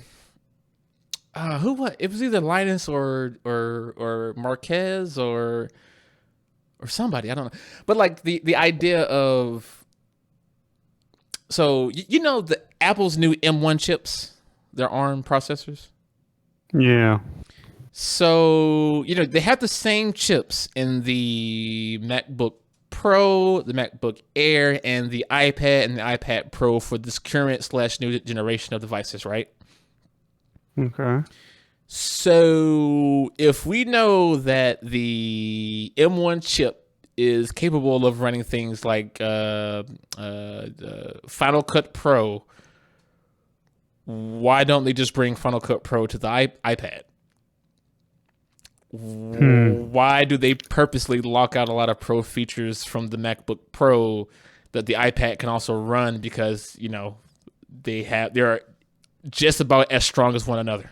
It was either Linus or Marquez or somebody, I don't know. But like the idea of, so you know the Apple's new M1 chips, their ARM processors? Yeah. So, they have the same chips in the MacBook Pro, the MacBook Air, and the iPad and the iPad Pro for this current / new generation of devices, right? Okay. So if we know that the M1 chip is capable of running things like Final Cut Pro, why don't they just bring Final Cut Pro to the iPad? Why do they purposely lock out a lot of Pro features from the MacBook Pro that the iPad can also run? Because, they're just about as strong as one another.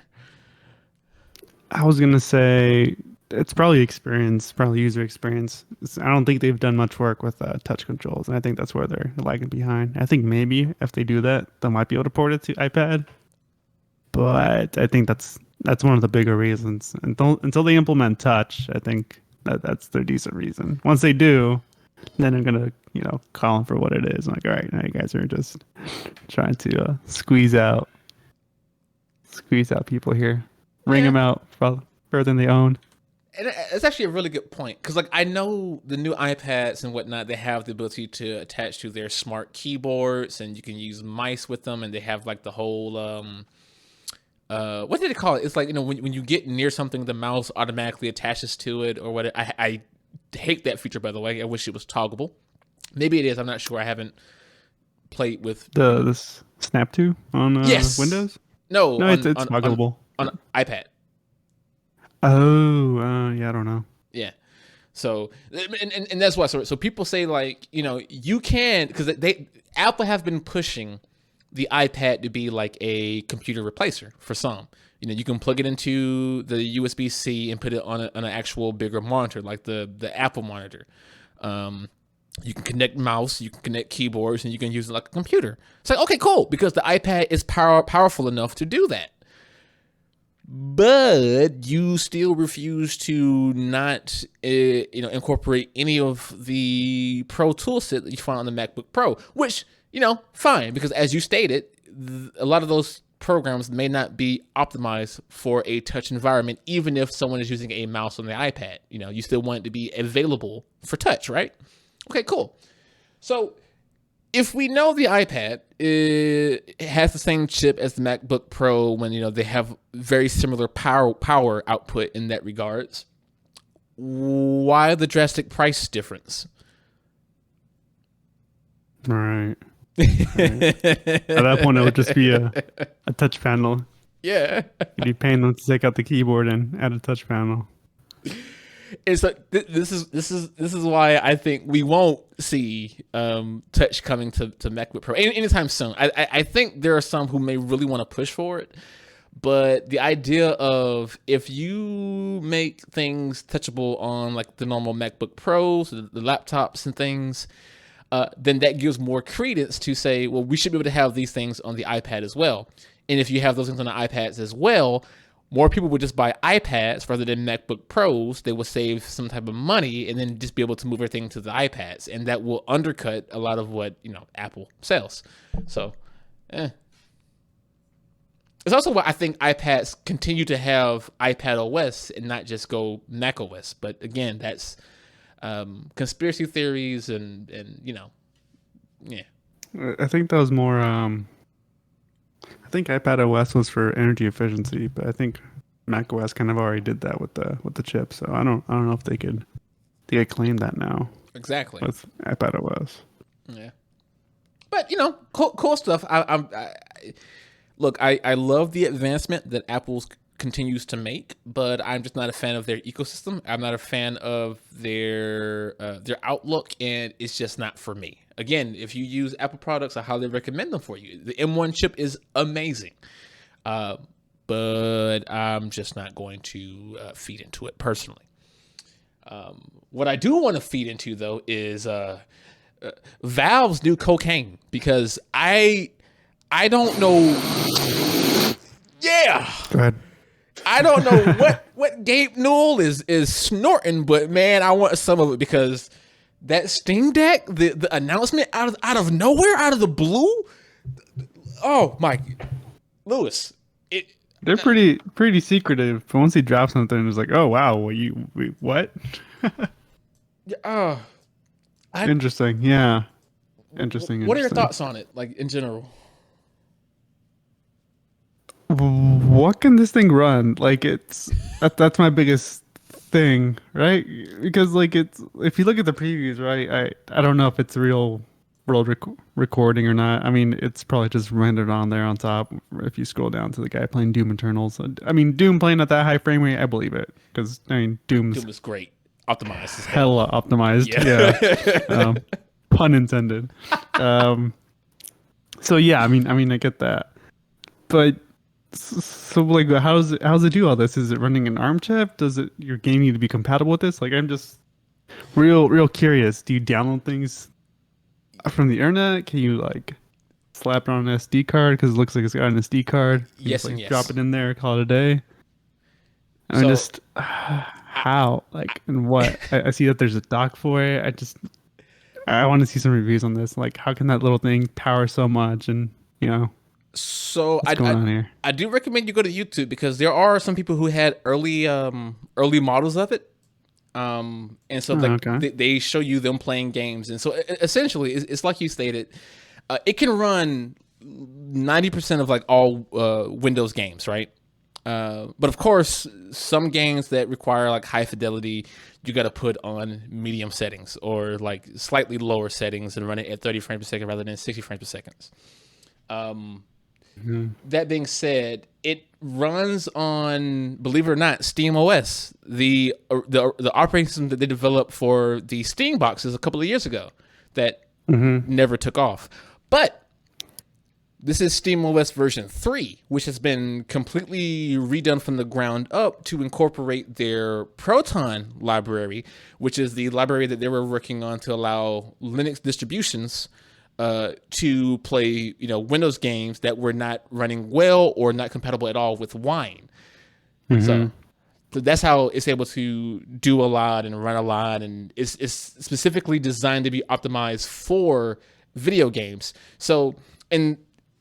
I was going to say it's probably user experience. I don't think they've done much work with touch controls, and I think that's where they're lagging behind. I think maybe if they do that, they might be able to port it to iPad. But I think that's one of the bigger reasons. Until they implement touch, I think that's their decent reason. Once they do, then I'm going to, call them for what it is. I'm like, all right, now you guys are just trying to squeeze out people here. Ring them out further than they own. And it's actually a really good point, because I know the new iPads and whatnot, they have the ability to attach to their smart keyboards, and you can use mice with them, and they have the whole what did they call it? It's when you get near something, the mouse automatically attaches to it or what. I hate that feature, by the way. I wish it was toggleable. Maybe it is. I'm not sure. I haven't played with this Snap 2 on Windows. No, it's toggleable on iPad. Oh, yeah, I don't know. Yeah. So, and that's why. So people say you can, because Apple have been pushing the iPad to be like a computer replacer for some. You can plug it into the USB-C and put it on an actual bigger monitor, like the Apple monitor. You can connect mouse, you can connect keyboards, and you can use it like a computer. It's like, okay, cool, because the iPad is powerful enough to do that. But you still refuse to not, incorporate any of the Pro toolset that you find on the MacBook Pro, which, fine, because as you stated, a lot of those programs may not be optimized for a touch environment, even if someone is using a mouse on the iPad. You still want it to be available for touch, right? Okay, cool. So if we know the iPad has the same chip as the MacBook Pro, when they have very similar power output in that regards, why the drastic price difference? All right. At that point, it would just be a touch panel. Yeah. You'd be paying them to take out the keyboard and add a touch panel. It's like this is why I think we won't see touch coming to MacBook Pro anytime soon. I think there are some who may really want to push for it, but the idea of, if you make things touchable on the normal MacBook Pros, the laptops and things, then that gives more credence to say, well, we should be able to have these things on the iPad as well. And if you have those things on the iPads as well, more people would just buy iPads rather than MacBook Pros. They will save some type of money and then just be able to move everything to the iPads, and that will undercut a lot of what Apple sells. So, It's also why I think iPads continue to have iPad OS and not just go Mac OS. But again, that's conspiracy theories and yeah. I think that was more. I think iPad OS was for energy efficiency, but I think Mac OS kind of already did that with the chip. So I don't know if they could claim that now. Exactly. With iPad OS. Yeah. But cool stuff. Look, I love the advancement that Apple continues to make, but I'm just not a fan of their ecosystem. I'm not a fan of their outlook, and it's just not for me. Again, if you use Apple products, I highly recommend them for you. The M1 chip is amazing, but I'm just not going to feed into it personally. What I do want to feed into, though, is Valve's new cocaine, because I don't know. Yeah. Go ahead. I don't know what Gabe Newell is snorting, but man, I want some of it, because that Steam Deck, the announcement out of nowhere, out of the blue. Oh my, Lewis, they're pretty secretive. But once he drops something, it's like, oh wow, what? Interesting. Yeah. Interesting. What are your thoughts on it, like in general? What can this thing run? Like, that's my biggest thing, right? Because like, if you look at the previews, right, I don't know if it's real world recording or not. I mean, it's probably just rendered on there on top. If you scroll down to the guy playing Doom Eternals, I mean, Doom playing at that high frame rate, I believe it, because I mean, Doom is great, optimized, hella optimized. Yeah. Pun intended. So yeah, I mean, I get that, but. So like, how's it do all this? Is it running an ARM chip? Does your game need to be compatible with this? Like, I'm just real curious. Do you download things from the internet? Can you like slap it on an SD card because it looks like it's got an SD card? Yes, just, and yes. Drop it in there, call it a day. I mean, just how, like, and what? I see that there's a dock for it. I want to see some reviews on this. Like, how can that little thing power so much? And So I do recommend you go to YouTube, because there are some people who had early models of it, and so they show you them playing games, and so essentially it's like you stated, it can run 90% of like all Windows games, right? But of course, some games that require like high fidelity, you got to put on medium settings or like slightly lower settings and run it at 30 frames per second rather than 60 frames per second. That being said, it runs on, believe it or not, Steam OS, the operating system that they developed for the Steam boxes a couple of years ago that never took off. But this is Steam OS version 3, which has been completely redone from the ground up to incorporate their Proton library, which is the library that they were working on to allow Linux distributions to play, Windows games that were not running well or not compatible at all with Wine. So that's how it's able to do a lot and run a lot, and it's specifically designed to be optimized for video games. So,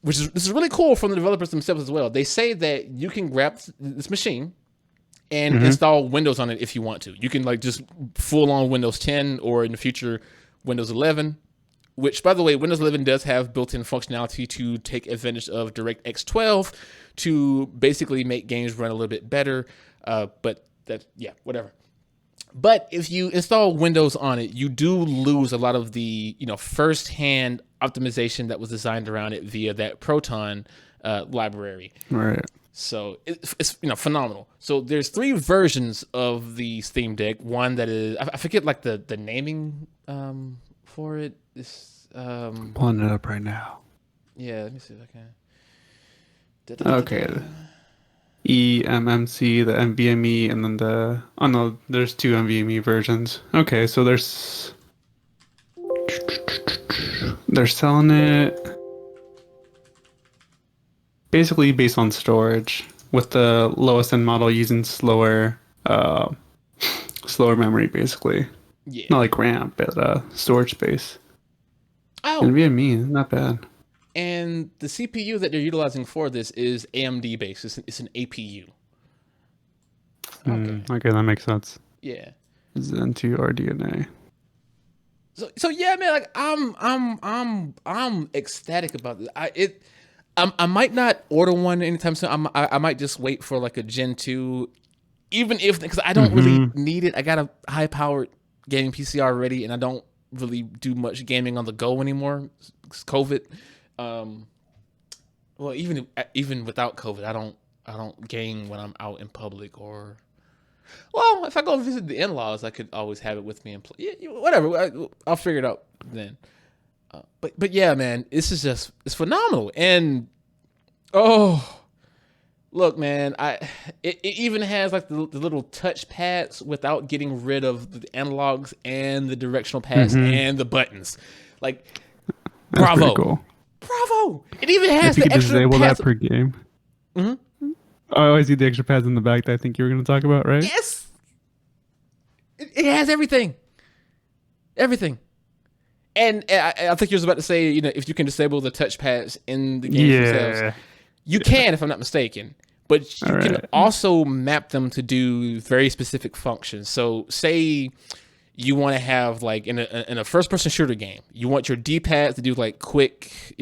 this is really cool from the developers themselves as well. They say that you can grab this machine and install Windows on it if you want to. You can like just full on Windows 10 or in the future Windows 11. Which, by the way, Windows 11 does have built-in functionality to take advantage of DirectX 12 to basically make games run a little bit better. But whatever. But if you install Windows on it, you do lose a lot of the first-hand optimization that was designed around it via that Proton library. Right. So it's phenomenal. So there's 3 versions of the Steam Deck. One that is, I forget like the naming for it. I'm pulling it up right now. Yeah, let me see if I can. Okay. eMMC, the NVMe, and then there's 2 NVMe versions. Okay, so they're selling it basically based on storage. with the lowest end model using slower memory, basically. Yeah. Not like RAM, but storage space. Oh, NVMe, not bad. and the CPU that they're utilizing for this is AMD based. It's an APU. Okay. Okay, that makes sense. Yeah. Zen 2 RDNA. So yeah, man. Like I'm ecstatic about this. I might not order one anytime soon. I might just wait for like a Gen 2, even if, because I don't really need it. I got a high powered gaming PC already, and I don't really do much gaming on the go anymore. It's COVID. Well, even without COVID, I don't game when I'm out in public, or, well, if I go visit the in-laws, I could always have it with me and play. Yeah, whatever. I'll figure it out then. But yeah, man, it's phenomenal. And oh, look, man, it even has like the little touch pads without getting rid of the analogs and the directional pads and the buttons. Like, That's bravo, cool. bravo! It even has If you the could extra disable pads. that per game. I always see the extra pads in the back that I think you were going to talk about, right? Yes, it has everything, everything. And I think you was about to say, if you can disable the touch pads in the games themselves, you can, if I'm not mistaken. But you can also map them to do very specific functions. So, say you want to have, like, in a first-person shooter game, you want your D-pad to do like quick,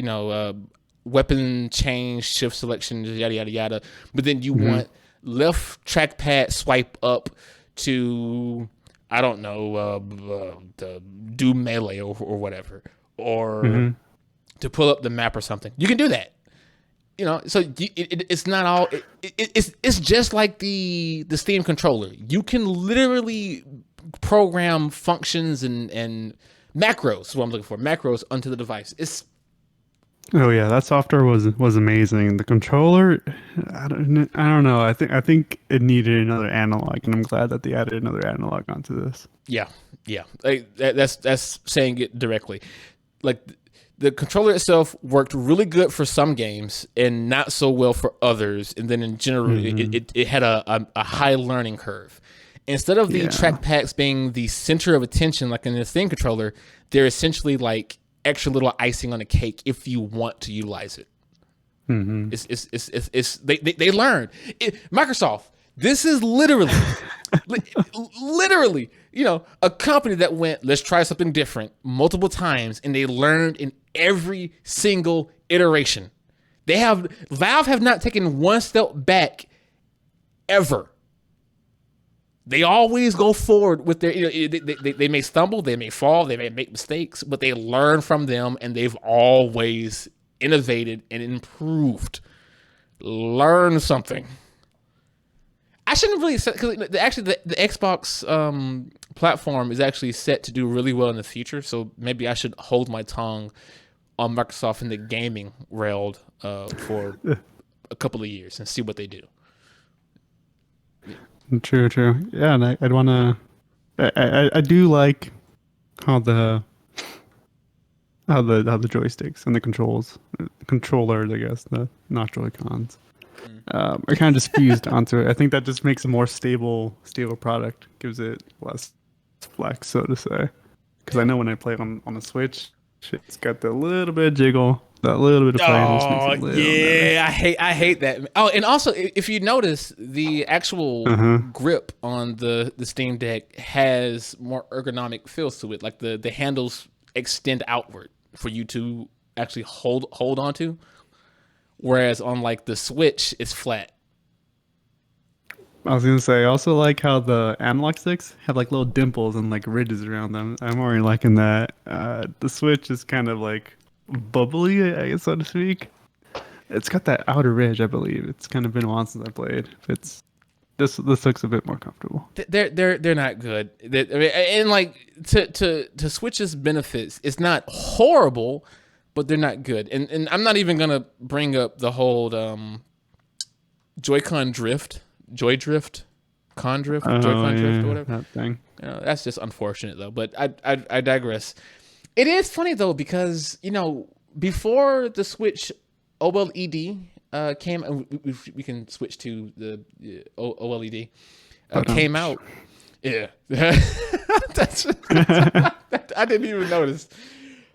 weapon change, shift selection, yada yada yada. But then you want left trackpad swipe up to, I don't know, do melee or whatever, or to pull up the map or something. You can do that. So it's not all. It's just like the Steam controller. You can literally program functions and macros. What I'm looking for, macros onto the device. Oh yeah, that software was amazing. The controller, I don't know. I think it needed another analog, and I'm glad that they added another analog onto this. Yeah. Like, that's saying it directly. Like, the controller itself worked really good for some games and not so well for others. And then in general, it had a high learning curve. Instead of the trackpads being the center of attention, like in the Steam controller, they're essentially like extra little icing on the cake if you want to utilize it. They learn. Microsoft, this is literally a company that went, let's try something different multiple times, and they learned in every single iteration. Valve have not taken one step back ever. They always go forward with their, they may stumble, they may fall, they may make mistakes, but they learn from them, and they've always innovated and improved. Learn something. I shouldn't really say, because actually the Xbox platform is actually set to do really well in the future, so maybe I should hold my tongue on Microsoft in the gaming realm for a couple of years and see what they do. True. Yeah, and I'd want to. I do like how the joysticks and the controllers, I guess, the not Joy-Cons, are kind of just fused onto it. I think that just makes a more stable product, gives it less flex, so to say. Because I know when I play on the Switch, it's got that little bit of jiggle, that little bit of play. Oh yeah, I hate that. Oh, and also, if you notice, the actual grip on the Steam Deck has more ergonomic feels to it. Like the handles extend outward for you to actually hold onto, whereas on like the Switch, it's flat. I was gonna say, I also like how the analog sticks have like little dimples and like ridges around them. I'm already liking that. The Switch is kind of like bubbly, I guess, so to speak. It's got that outer ridge, I believe. It's kind of been a while since I played. This looks a bit more comfortable. They're not good. And like to Switch's benefits, it's not horrible, but they're not good. And I'm not even gonna bring up the whole Joy-Con drift. Joy drift, con drift, Joy-Con drift, or whatever. That thing. That's just unfortunate, though. But I digress. It is funny though, because before the Switch OLED came, and we can switch to the OLED. Came out. Yeah, that's, I didn't even notice.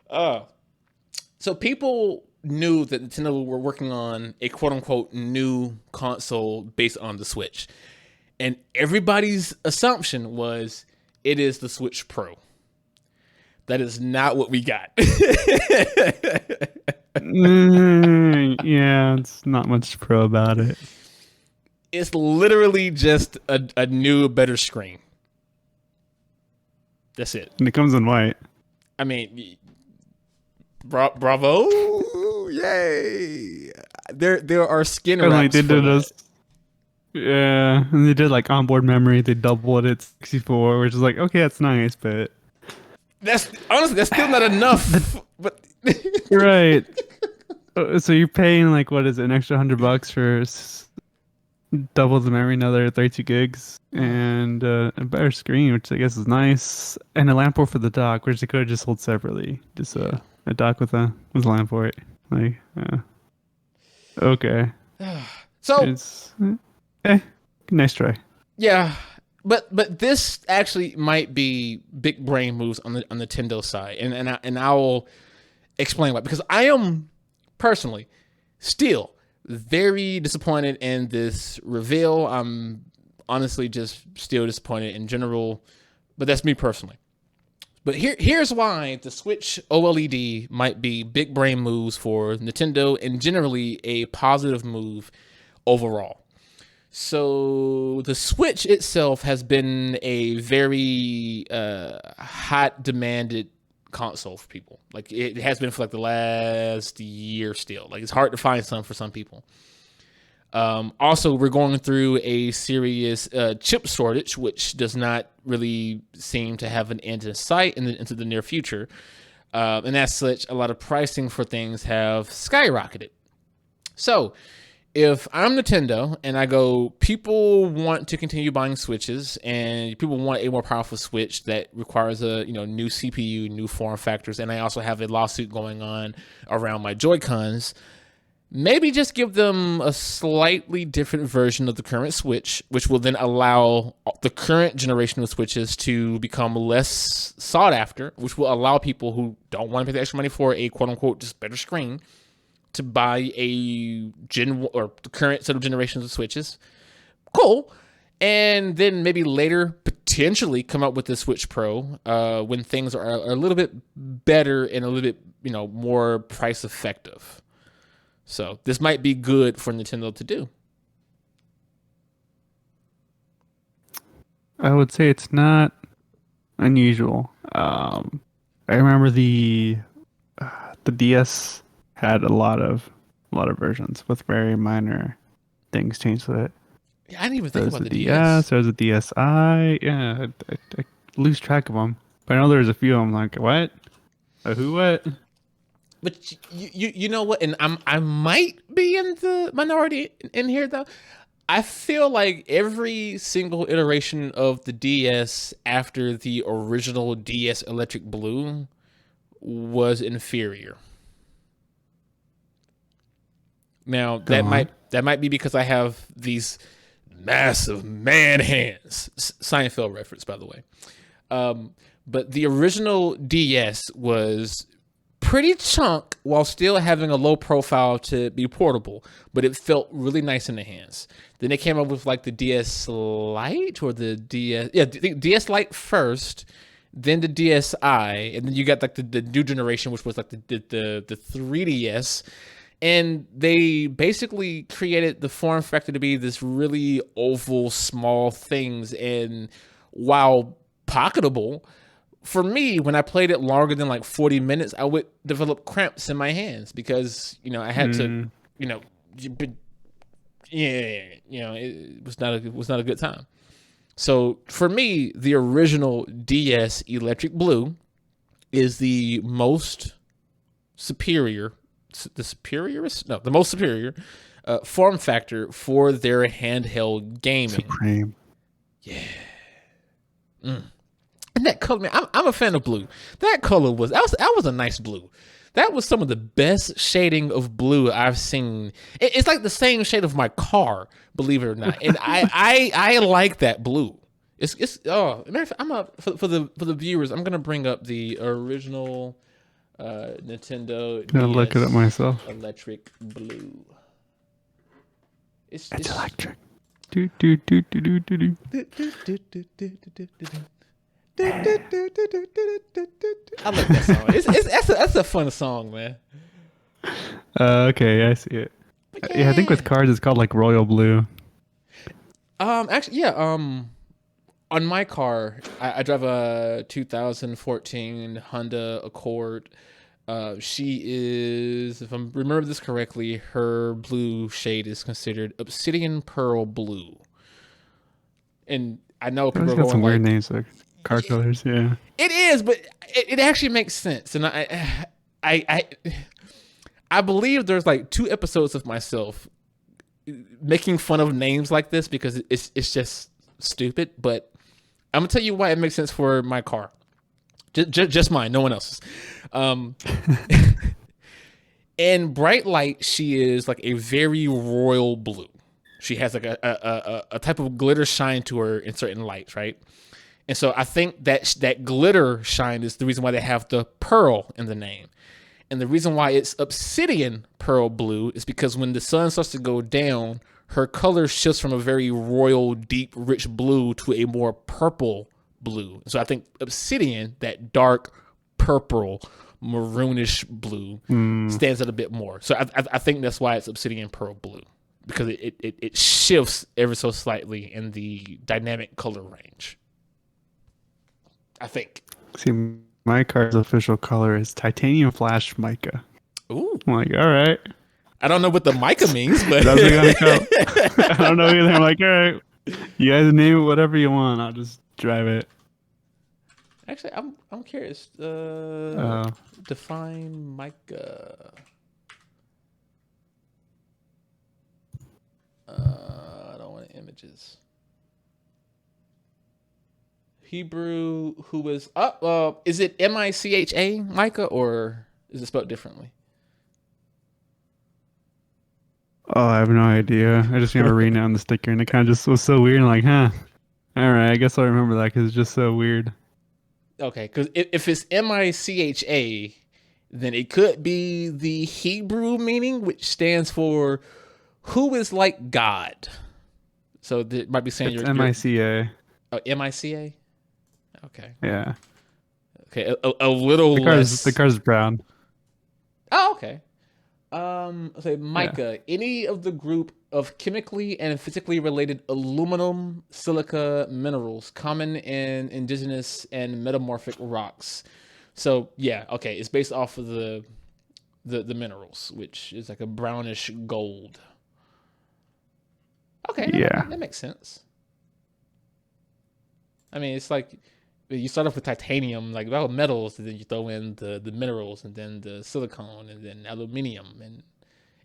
So people knew that Nintendo were working on a quote unquote new console based on the Switch, and everybody's assumption was it is the Switch Pro. That is not what we got. Yeah, it's not much pro about it. It's literally just a new, better screen. That's it. And it comes in white. I mean, bravo, yay! There are skin And wraps they for did that. this. Yeah, and they did like onboard memory. They doubled it 64, which is like, okay, that's nice, but That's honestly, that's still not enough. But right. So you're paying like, what is it, an extra $100 for double the memory, another 32 gigs, and a better screen, which I guess is nice, and a LAN port for the dock, which they could have just sold separately. Just a dock with a LAN port. Like, okay. so It's nice try. yeah, but this actually might be big brain moves on the Nintendo side, and I will explain why, because I am personally still very disappointed in this reveal. I'm honestly just still disappointed in general, but that's me personally. But here's why the Switch OLED might be big brain moves for Nintendo and generally a positive move overall. So the Switch itself has been a very hot demanded console for people. Like it has been for like the last year still. Like it's hard to find some for some people. Also, we're going through a serious chip shortage, which does not really seem to have an end in sight into the near future. And as such, a lot of pricing for things have skyrocketed. So if I'm Nintendo and I go, people want to continue buying Switches and people want a more powerful Switch that requires a new CPU, new form factors, and I also have a lawsuit going on around my Joy-Cons, maybe just give them a slightly different version of the current Switch, which will then allow the current generation of Switches to become less sought after, which will allow people who don't want to pay the extra money for a quote-unquote just better screen to buy a the current set of generations of Switches. Cool. And then maybe later potentially come up with the Switch Pro when things are a little bit better and a little bit, more price effective. So this might be good for Nintendo to do. I would say it's not unusual. I remember the DS had a lot of versions with very minor things changed to it. Yeah, I didn't even think There's about the the DS. There's a DSi. Yeah, I lose track of them. But I know there's a few of them. Like, what? Who? What? But you know what? And I might be in the minority in here though. I feel like every single iteration of the DS after the original DS Electric Blue was inferior. Now that might be because I have these massive man hands. Seinfeld reference, by the way. But the original DS was pretty chunk while still having a low profile to be portable, but it felt really nice in the hands. Then they came up with like the DS Lite or the DS Lite first, then the DSi, and then you got like the new generation, which was like the 3DS. And they basically created the form factor to be this really oval, small things. And while pocketable, for me, when I played it longer than like 40 minutes, I would develop cramps in my hands because, I had to, it was not a good time. So for me, the original DS Electric Blue is the most superior form factor for their handheld gaming. Supreme. Yeah. And that color, man, I'm a fan of blue. That color was a nice blue. That was some of the best shading of blue I've seen. It's like the same shade of my car, believe it or not. And I like that blue. It's matter of fact, for the viewers, I'm gonna bring up the original Nintendo Gonna look it up myself. electric blue. It's electric. Do do do do do do do. I like that song. That's a fun song, man. Okay, I see it. Yeah, I think with cars it's called like royal blue. Actually, yeah. On my car, I drive a 2014 Honda Accord. She is, if I remember this correctly, her blue shade is considered obsidian pearl blue. And I know people It's are got going some weird like, names, like car colors. Yeah, it is, but it actually makes sense. And I believe there's like 2 episodes of myself making fun of names like this because it's just stupid. But I'm gonna tell you why it makes sense for my car. Just mine, no one else's. In bright light, she is like a very royal blue. She has like a type of glitter shine to her in certain lights, right? And so I think that glitter shine is the reason why they have the pearl in the name. And the reason why it's obsidian pearl blue is because when the sun starts to go down, her color shifts from a very royal, deep, rich blue to a more purple blue. So I think obsidian, that dark purple, maroonish blue, stands out a bit more. So I think that's why it's obsidian pearl blue, because it shifts ever so slightly in the dynamic color range, I think. see, my car's official color is titanium flash mica. Ooh. I'm like, all right. I don't know what the mica means, but Doesn't gonna count. I don't know either. I'm like, all right, you guys name it whatever you want. I'll just drive it. actually, I'm curious. Define mica. I don't want images. Hebrew, who was is it M-I-C-H-A, Micah, or is it spelled differently? Oh, I have no idea. I just remember reading it on the sticker, and it kind of just was so weird. I'm like, huh. All right, I guess I'll remember that because it's just so weird. Okay, because if it's M-I-C-H-A, then it could be the Hebrew meaning, which stands for who is like God. So it might be saying It's you're M-I-C-A. Oh, M-I-C-A? Okay. Yeah. Okay, a little less. The car's brown. Oh, okay. Say mica, any of the group of chemically and physically related aluminum silica minerals common in indigenous and metamorphic rocks. So yeah, okay, it's based off of the minerals, which is like a brownish gold. Okay, Yeah. that makes sense. I mean, it's like you start off with titanium, like metals, and then you throw in the minerals, and then the silicone, and then aluminium, and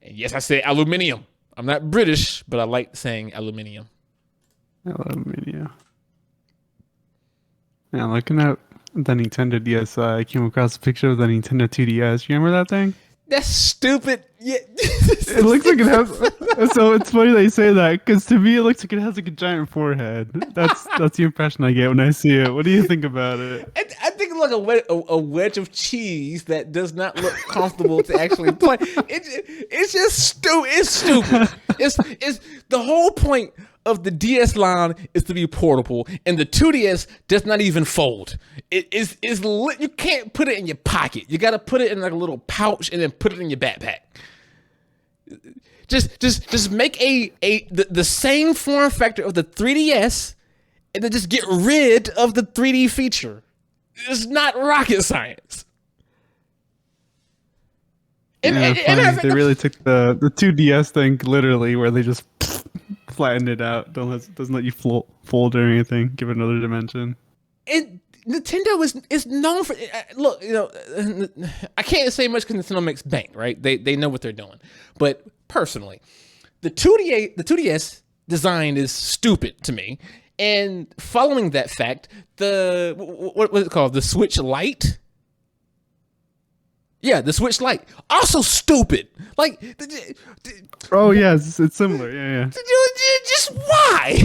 yes, I say aluminium. I'm not British, but I like saying aluminium. Aluminium. Now, looking at the Nintendo DS, I came across a picture of the Nintendo 2DS. You remember that thing? That's stupid. Yeah. It looks like it has. So it's funny that you say that, because to me it looks like it has like a giant forehead. That's the impression I get when I see it. What do you think about it? I think it's like a wedge of cheese that does not look comfortable to actually play. It's just stupid. It's stupid. It's the whole point of the DS line is to be portable, and the 2DS does not even fold. You can't put it in your pocket. You got to put it in like a little pouch and then put it in your backpack. Just make the same form factor of the 3DS, and then just get rid of the 3D feature. It's not rocket science. They really took the 2DS thing literally, where they just flattened it out. Doesn't let you fold or anything. Give it another dimension. Nintendo is known for look. I can't say much because Nintendo makes bank, right? They know what they're doing. But personally, the 2DS design is stupid to me. And following that fact, what was it called? The Switch Lite. Yeah, the Switch Lite. Also stupid. Like, Oh yeah, it's similar. Yeah. just why?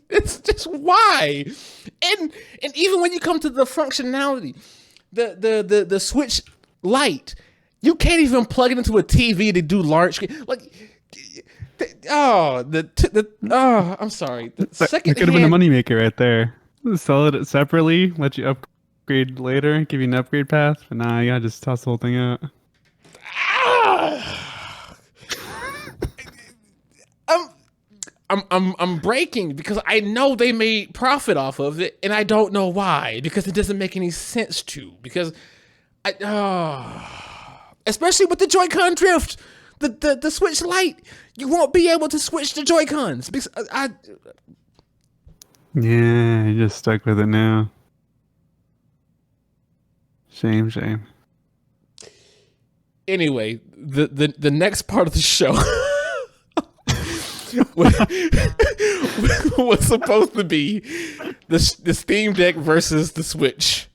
It's just why. And even when you come to the functionality, the Switch Lite, you can't even plug it into a TV to do large screen. Like, I'm sorry. The second It could have been a moneymaker right there. Sell it separately, let you upgrade later, give you an upgrade path. But nah, you gotta just toss the whole thing out. I'm breaking because I know they made profit off of it, and I don't know why, because it doesn't make any sense to. Because especially with the Joy-Con drift, the Switch Lite, you won't be able to switch the Joy-Cons because Yeah, you just stuck with it now. Shame. Anyway, the next part of the show was supposed to be the Steam Deck versus the Switch,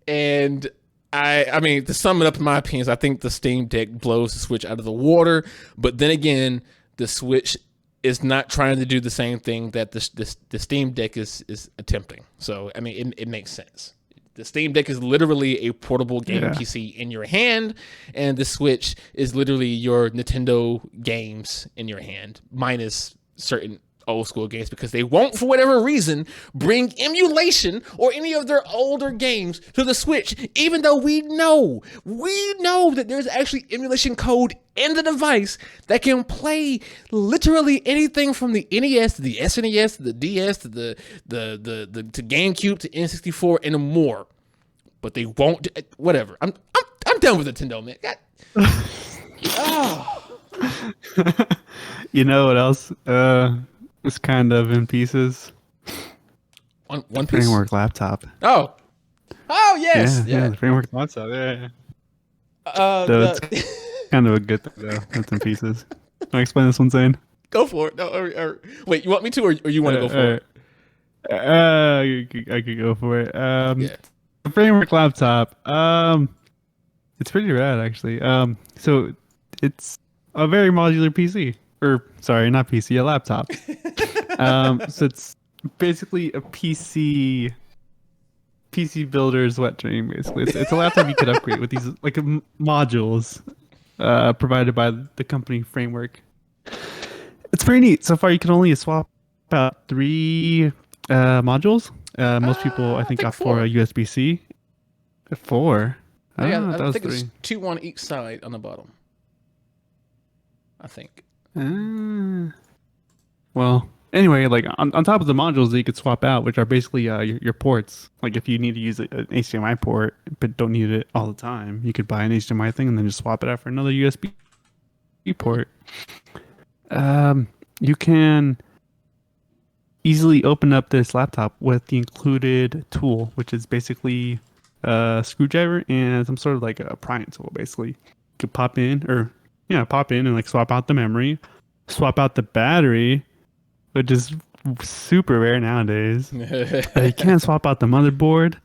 and I mean, to sum it up in my opinion, I think the Steam Deck blows the Switch out of the water. But then again, the Switch is not trying to do the same thing that the Steam Deck is attempting. So I mean, it makes sense. The Steam Deck is literally a portable gaming PC in your hand, and the Switch is literally your Nintendo games in your hand, minus certain old school games, because they won't, for whatever reason, bring emulation or any of their older games to the Switch, even though we know that there's actually emulation code in the device that can play literally anything from the NES to the SNES to the DS to the GameCube to N64 and more. But they won't. Whatever. I'm done with Nintendo, man. You know what else? It's kind of in pieces. One Piece? Framework laptop. Oh yes. Yeah, the Framework laptop. Yeah. It's kind of a good thing though. It's in pieces. Can I explain this one, Zane? Go for it. No, wait, you want me to, or you want to go for it? I could go for it. The Framework laptop. It's pretty rad actually. So it's a very modular PC. Or sorry, not PC, a laptop. So it's basically a PC builder's wet dream. Basically, it's a laptop you could upgrade with these like modules provided by the company Framework. It's pretty neat. So far, you can only swap out 3 modules. Most people, I think, opt for a USB-C. 4. Yeah, that I was think 3. it's 2 on each side on the bottom. I think. Well, anyway, like on top of the modules that you could swap out, which are basically your ports. Like if you need to use an HDMI port but don't need it all the time, you could buy an HDMI thing and then just swap it out for another USB port. You can easily open up this laptop with the included tool, which is basically a screwdriver and some sort of like a prying tool. Basically, you could pop in and like swap out the memory, swap out the battery, which is super rare nowadays. You can't swap out the motherboard,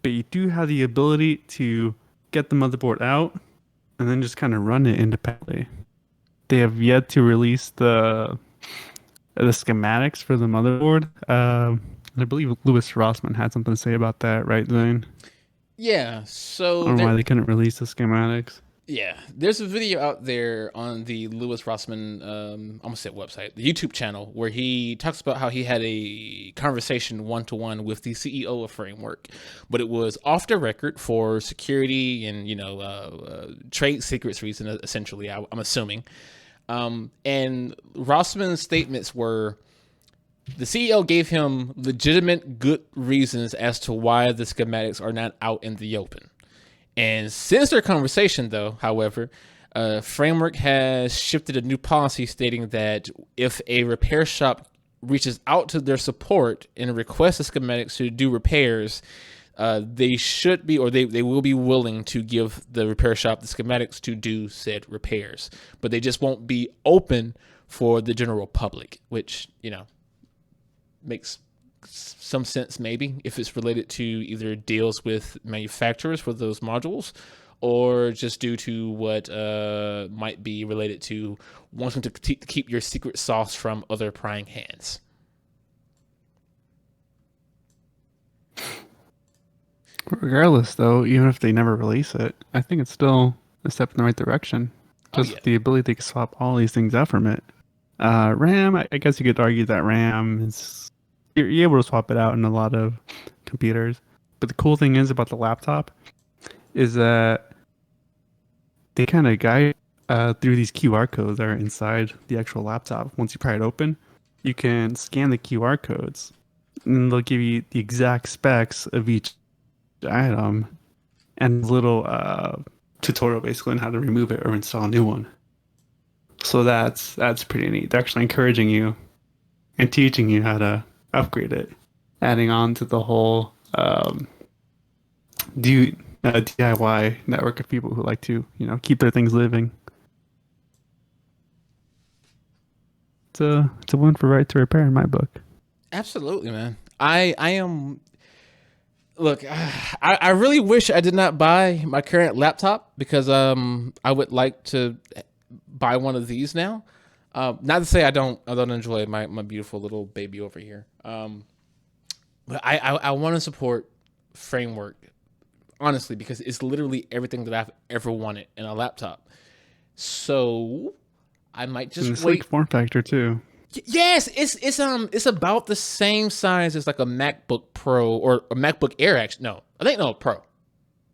but you do have the ability to get the motherboard out and then just kind of run it independently. They have yet to release the schematics for the motherboard. I believe Louis Rossmann had something to say about that, right, Zane? Yeah, so I don't know why they couldn't release the schematics. Yeah, there's a video out there on the Louis Rossmann, almost said website, the YouTube channel, where he talks about how he had a conversation one-to-one with the CEO of Framework, but it was off the record for security and, trade secrets reason, essentially, I'm assuming. And Rossmann's statements were, the CEO gave him legitimate good reasons as to why the schematics are not out in the open. And since their conversation, though, however, Framework has shifted a new policy stating that if a repair shop reaches out to their support and requests the schematics to do repairs, they should be, or they will be willing to give the repair shop the schematics to do said repairs. But they just won't be open for the general public, which, makes some sense maybe if it's related to either deals with manufacturers for those modules or just due to what might be related to wanting to keep your secret sauce from other prying hands. Regardless, though, even if they never release it, I think it's still a step in the right direction. Just the ability to swap all these things out from it. RAM, I guess you could argue that RAM is you're able to swap it out in a lot of computers. But the cool thing is about the laptop is that they kind of guide through these QR codes that are inside the actual laptop. Once you pry it open, you can scan the QR codes, and they'll give you the exact specs of each item and a little tutorial basically on how to remove it or install a new one. So that's pretty neat. They're actually encouraging you and teaching you how to upgrade it, adding on to the whole DIY network of people who like to, keep their things living. It's a win for right to repair in my book. Absolutely, man. I am. Look, I really wish I did not buy my current laptop because I would like to buy one of these now. Not to say I don't enjoy my beautiful little baby over here. But I want to support Framework, honestly, because it's literally everything that I've ever wanted in a laptop. So I might just it's wait. Like form factor too. Yes, it's about the same size as like a MacBook Pro or a MacBook Air. Actually, no, Pro,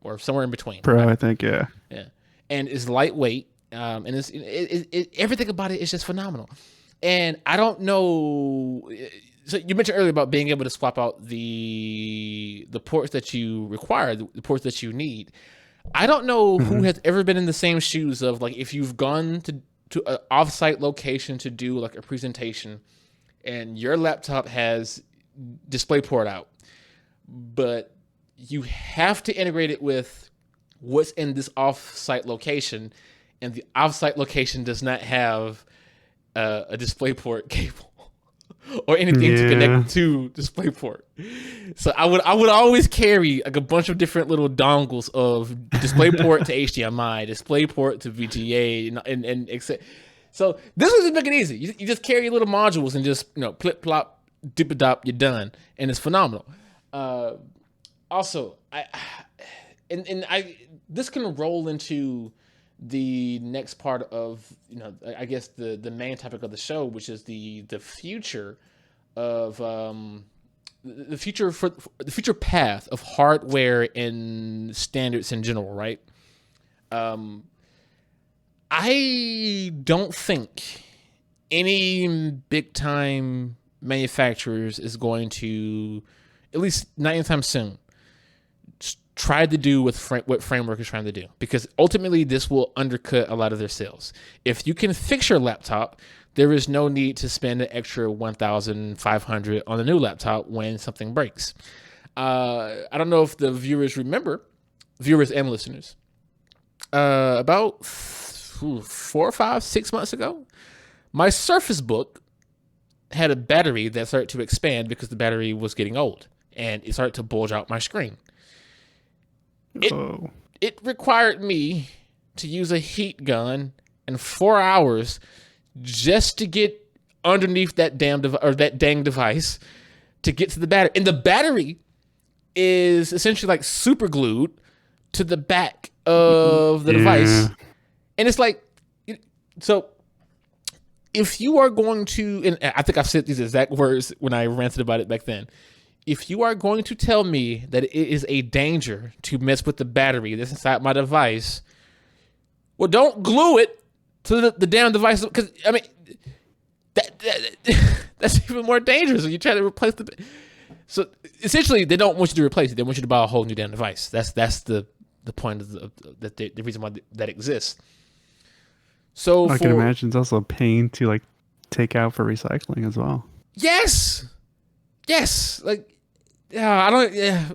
or somewhere in between. Pro, I think, yeah. Yeah, and it's lightweight, and it's everything about it is just phenomenal. And I don't know. So you mentioned earlier about being able to swap out the ports that you require, the ports that you need. I don't know who has ever been in the same shoes of like if you've gone to an off-site location to do like a presentation and your laptop has DisplayPort out, but you have to integrate it with what's in this off-site location, and the off-site location does not have a DisplayPort cable or anything to connect to DisplayPort. So I would always carry like a bunch of different little dongles of DisplayPort to HDMI, DisplayPort to VGA, and etc. So this was just make it easy. You just carry little modules and just plip plop, dip a dop, you're done, and it's phenomenal. Also, this can roll into the next part of I guess the main topic of the show, which is the future of the future path of hardware and standards in general, right? I don't think any big time manufacturers is going to, at least not anytime soon, try to do what Framework is trying to do, because ultimately this will undercut a lot of their sales. If you can fix your laptop, there is no need to spend an extra $1,500 on a new laptop when something breaks. I don't know if the viewers and listeners, about 4, 5, 6 months ago, my Surface Book had a battery that started to expand because the battery was getting old and it started to bulge out my screen. It required me to use a heat gun in 4 hours just to get underneath that dang device to get to the battery. And the battery is essentially like super glued to the back of the device. And it's like, so if you are going to, and I think I've said these exact words when I ranted about it back then. If you are going to tell me that it is a danger to mess with the battery that's inside my device, well, don't glue it to the damn device, because I mean, that's even more dangerous when you try to replace the. So essentially, they don't want you to replace it; they want you to buy a whole new damn device. That's the point of the reason why that exists. So I can imagine it's also a pain to like take out for recycling as well. Yes. Like, yeah, I don't. Yeah.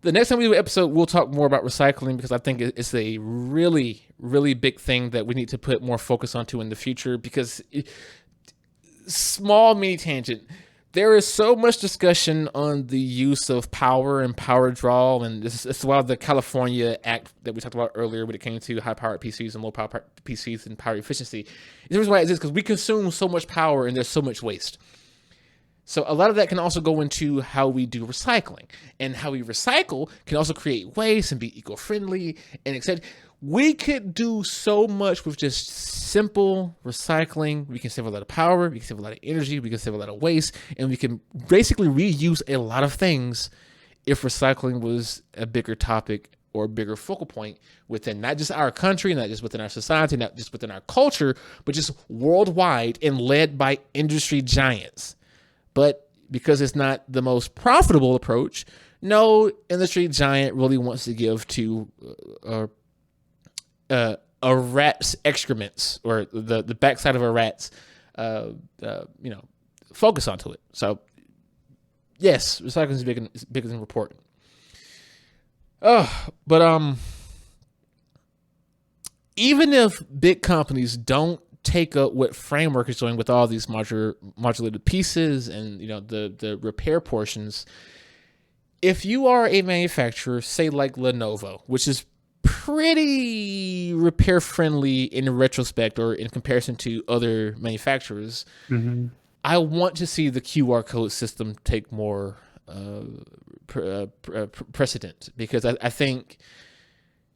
The next time we do an episode, we'll talk more about recycling, because I think it's a really, really big thing that we need to put more focus onto in the future. Because small mini tangent, There is so much discussion on the use of power and power draw, and this is why the California Act that we talked about earlier when it came to high-powered PCs and low-powered PCs and power efficiency. The reason why it is because we consume so much power and there's so much waste. So a lot of that can also go into how we do recycling, and how we recycle can also create waste and be eco-friendly and etc. We could do so much with just simple recycling. We can save a lot of power, we can save a lot of energy, we can save a lot of waste, and we can basically reuse a lot of things if recycling was a bigger topic or a bigger focal point within not just our country, not just within our society, not just within our culture, but just worldwide and led by industry giants. But because it's not the most profitable approach, no industry giant really wants to give to a rat's excrements or the backside of a rat's, focus onto it. So, yes, recycling is big and important. But even if big companies don't take up what Framework is doing with all these modulated pieces and the repair portions, if you are a manufacturer, say like Lenovo, which is pretty repair friendly in retrospect or in comparison to other manufacturers, I want to see the QR code system take more precedent, because I think,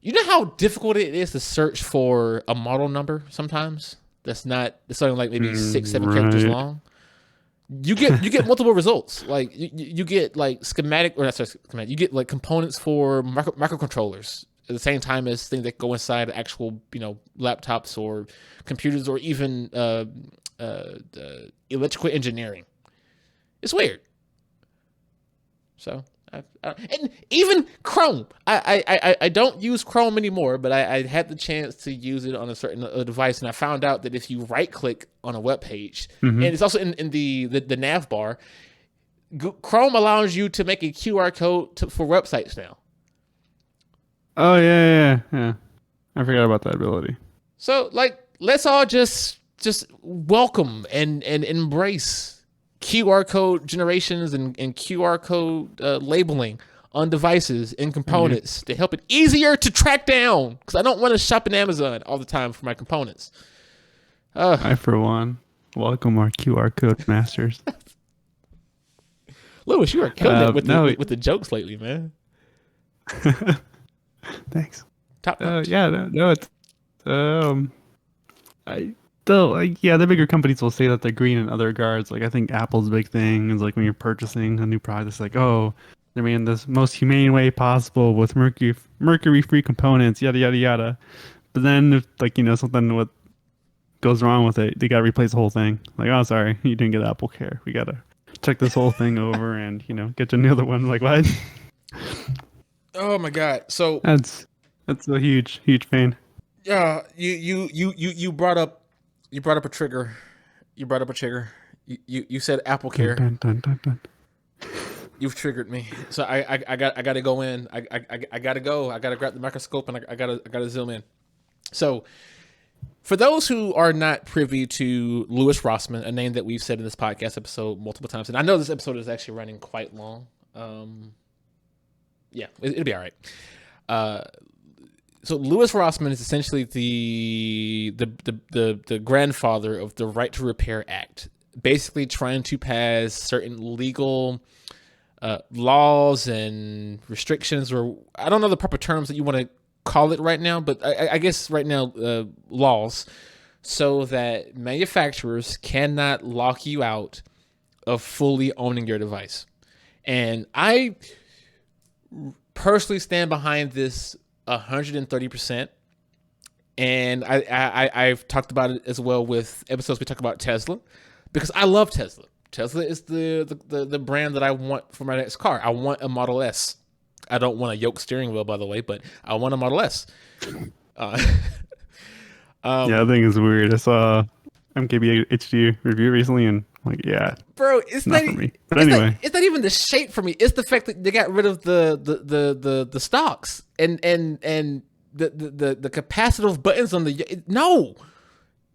you know how difficult it is to search for a model number sometimes that's something like maybe 6-7 characters long. You get multiple results. Like you get like schematic, or not schematic, you get like components for microcontrollers at the same time as things that go inside actual laptops or computers, or even electrical engineering. It's weird. So and even Chrome, I don't use Chrome anymore, but I had the chance to use it on a certain device, and I found out that if you right click on a web page, and it's also in the nav bar, Chrome allows you to make a QR code for websites now. Oh yeah. I forgot about that ability. So let's all just welcome and embrace QR code generations and QR code labeling on devices and components to help it easier to track down, because I don't want to shop in Amazon all the time for my components. I, for one, welcome our QR code masters. Lewis, you are killing it with the jokes lately, man. Thanks. Top notch. It's the bigger companies will say that they're green in other regards. Like, I think Apple's big thing is like when you're purchasing a new product, it's like, oh, they're made in this most humane way possible with mercury-free components, yada yada yada. But then if something what goes wrong with it, they gotta replace the whole thing. Like, oh, sorry, you didn't get Apple Care. We gotta check this whole thing over and get you another one. Like, what? Oh my God! So that's a huge pain. Yeah, you brought up a trigger. You brought up a trigger. You said Apple Care. Dun, dun, dun, dun. You've triggered me. So I gotta go in. I gotta go. I gotta grab the microscope and I gotta zoom in. So for those who are not privy to Louis Rossmann, a name that we've said in this podcast episode multiple times, and I know this episode is actually running quite long. Yeah, it'll be all right. So Louis Rossmann is essentially the grandfather of the Right to Repair Act, basically trying to pass certain legal laws and restrictions, or I don't know the proper terms that you want to call it right now, but I guess right now laws, so that manufacturers cannot lock you out of fully owning your device. And I personally stand behind this 130%. And I've talked about it as well with episodes we talk about Tesla, because I love Tesla. Tesla is the brand that I want for my next car. I want a Model S. I don't want a yoke steering wheel, by the way, but I want a Model S. Yeah, I think it's weird. I saw MKBHD review recently, and yeah, bro, it's not for me. But anyway, it's not even the shape for me. It's the fact that they got rid of the stocks and the capacitive buttons on the no.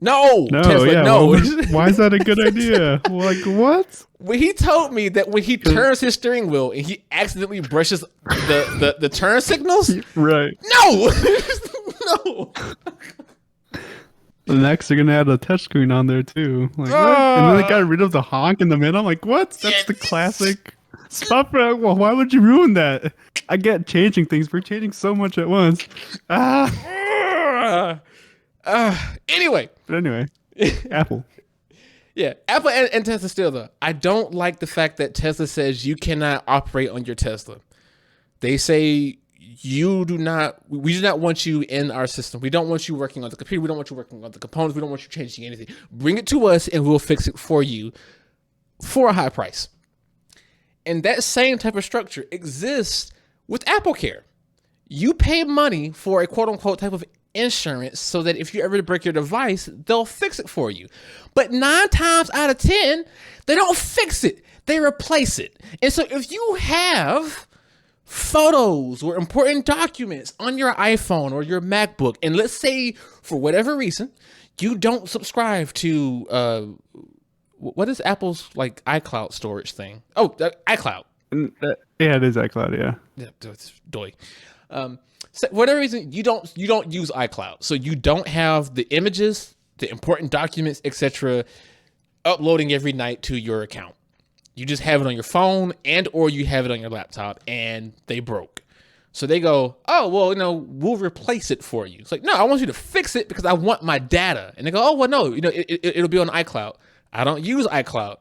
No, No, Tesla, yeah. no. Why is that a good idea? Like, what? When he told me that when he turns his steering wheel and he accidentally brushes the turn signals, Right. no, no. Next, they're gonna add a touchscreen on there too. Like, what? And then they got rid of the honk in the middle. I'm like, what? That's the classic stuff. Well, why would you ruin that? I get changing things. We're changing so much at once. Anyway. But anyway, Apple. Yeah, Apple and Tesla still though. I don't like the fact that Tesla says you cannot operate on your Tesla. They say we do not want you in our system. We don't want you working on the computer. We don't want you working on the components. We don't want you changing anything. Bring it to us and we'll fix it for you for a high price. And that same type of structure exists with AppleCare. You pay money for a quote unquote type of insurance so that if you ever break your device, they'll fix it for you. But 9 times out of 10, they don't fix it. They replace it. And so if you have photos or important documents on your iPhone or your MacBook, and let's say for whatever reason, you don't subscribe to, what is Apple's like iCloud storage thing? Oh, iCloud. Yeah, it is iCloud. Yeah. Yeah, it's doy. So for whatever reason, you don't use iCloud, so you don't have the images, the important documents, etc., uploading every night to your account. You just have it on your phone and or you have it on your laptop, and they broke. So they go, oh well, we'll replace it for you. It's like, no, I want you to fix it because I want my data. And they go, oh well, no, it'll be on iCloud. I don't use iCloud.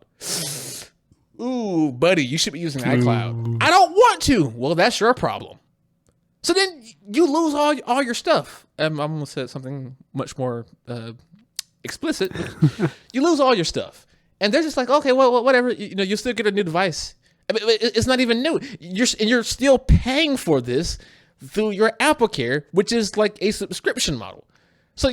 Ooh, buddy, you should be using iCloud. I don't want to. Well, that's your problem. So then you lose all your stuff. I'm going to say something much more explicit. You lose all your stuff. And they're just like, okay, well, whatever. You'll still get a new device. I mean, it's not even new. You're still paying for this through your AppleCare, which is like a subscription model. So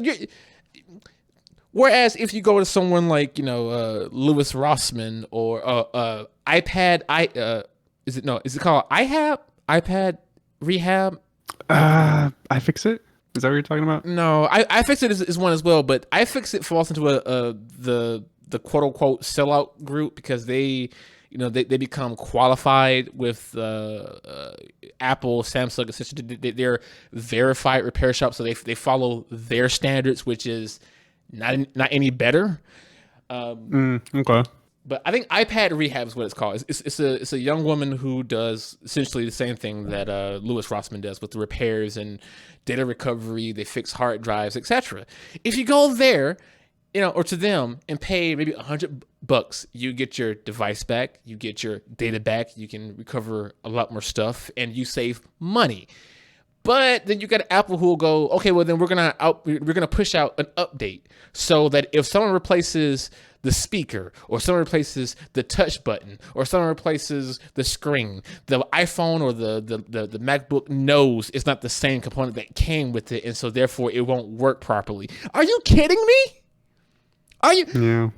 whereas if you go to someone like, Louis Rossmann or iPad, is it called iPad Rehab? iFixit? Is that what you're talking about? No, iFixit is one as well, but iFixit falls into the quote unquote sellout group because they become qualified with Apple, Samsung, etc. They're verified repair shops, so they follow their standards, which is not any better. Okay. But I think iPad Rehab is what it's called. It's a young woman who does essentially the same thing that Louis Rossmann does with the repairs and data recovery. They fix hard drives, etc. If you go there, or to them and pay maybe $100, you get your device back, you get your data back, you can recover a lot more stuff, and you save money. But then you got Apple who will go, okay, well then we're gonna push out an update so that if someone replaces the speaker or someone replaces the touch button or someone replaces the screen, the iPhone or the MacBook knows it's not the same component that came with it, and so therefore it won't work properly. Are you kidding me? Are you? Yeah.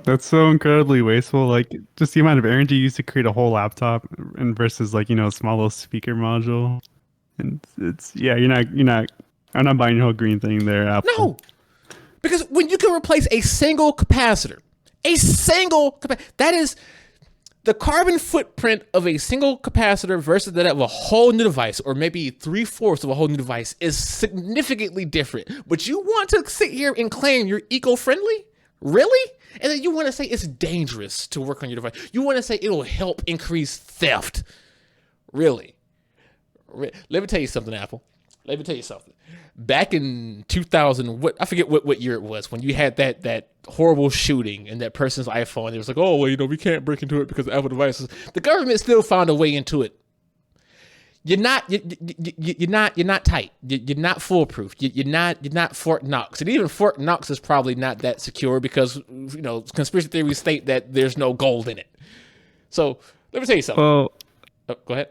That's so incredibly wasteful. Like, just the amount of energy used to create a whole laptop, and versus like a small little speaker module. And it's you're not. I'm not buying your whole green thing there, Apple. No, because when you can replace a single capacitor, that is the carbon footprint of a single capacitor versus that of a whole new device, or maybe 3/4 of a whole new device, is significantly different. But you want to sit here and claim you're eco-friendly? Really? And then you want to say it's dangerous to work on your device. You want to say it'll help increase theft. Really? Let me tell you something, Apple. Let me tell you something. Back in 2000, I forget what year it was, when you had that horrible shooting and that person's iPhone, it was like, oh, well, we can't break into it because of Apple devices. The government still found a way into it. You're not tight. You're not foolproof. You're not Fort Knox. And even Fort Knox is probably not that secure because conspiracy theories state that there's no gold in it. So let me tell you something. Well, go ahead.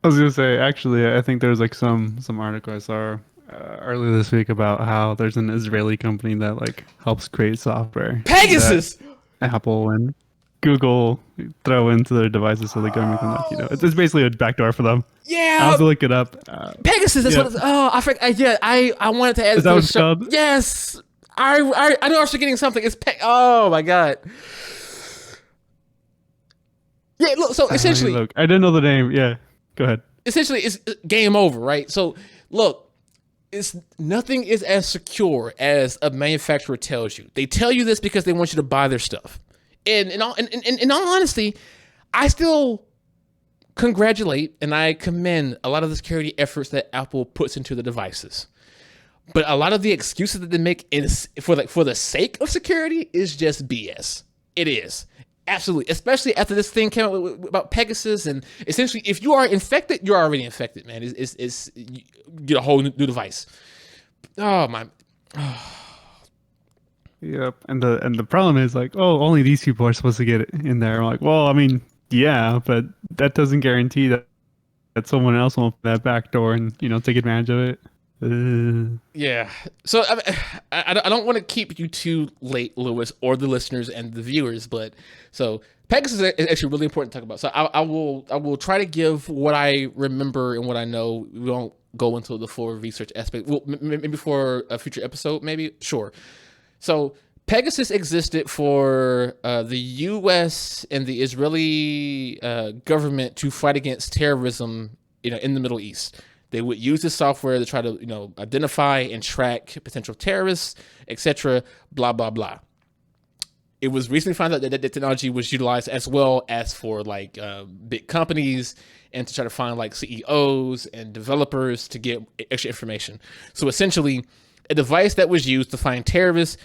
I was gonna say, actually, I think there's like some article I saw earlier this week about how there's an Israeli company that like helps create software. Pegasus. Apple and Google throw into their devices so the government can like, it's basically a backdoor for them. I Yeah, have to look it up. Pegasus. That's yeah. what. I forgot. Yeah, I wanted to add. Is that to what the it's show. called? Yes, I know I'm forgetting something. It's Oh my god. Yeah, look. So essentially, Look, I didn't know the name. Yeah, go ahead. it's game over, right? So look, it's nothing is as secure as a manufacturer tells you. They tell you this because they want you to buy their stuff. And in all honesty, I still congratulate and I commend a lot of the security efforts that Apple puts into the devices. But a lot of the excuses that they make for the sake of security is just BS. It is. Absolutely. Especially after this thing came out about Pegasus, and essentially if you are infected, you're already infected, man. You get a whole new device. Oh my. Yep. And the problem is like, oh, only these people are supposed to get it in there. I'm like, well, I mean, yeah, but that doesn't guarantee that someone else won't open that back door and take advantage of it. Yeah. So I don't want to keep you too late, Lewis, or the listeners and the viewers, but so Pegasus is actually really important to talk about. So I will try to give what I remember and what I know. We won't go into the full research aspect. Well, maybe for a future episode, maybe. Sure. So Pegasus existed for the U.S. and the Israeli government to fight against terrorism, in the Middle East. They would use this software to try to, identify and track potential terrorists, etc. Blah blah blah. It was recently found out that the technology was utilized as well as for like big companies and to try to find like CEOs and developers to get extra information. So essentially, a device that was used to find terrorists,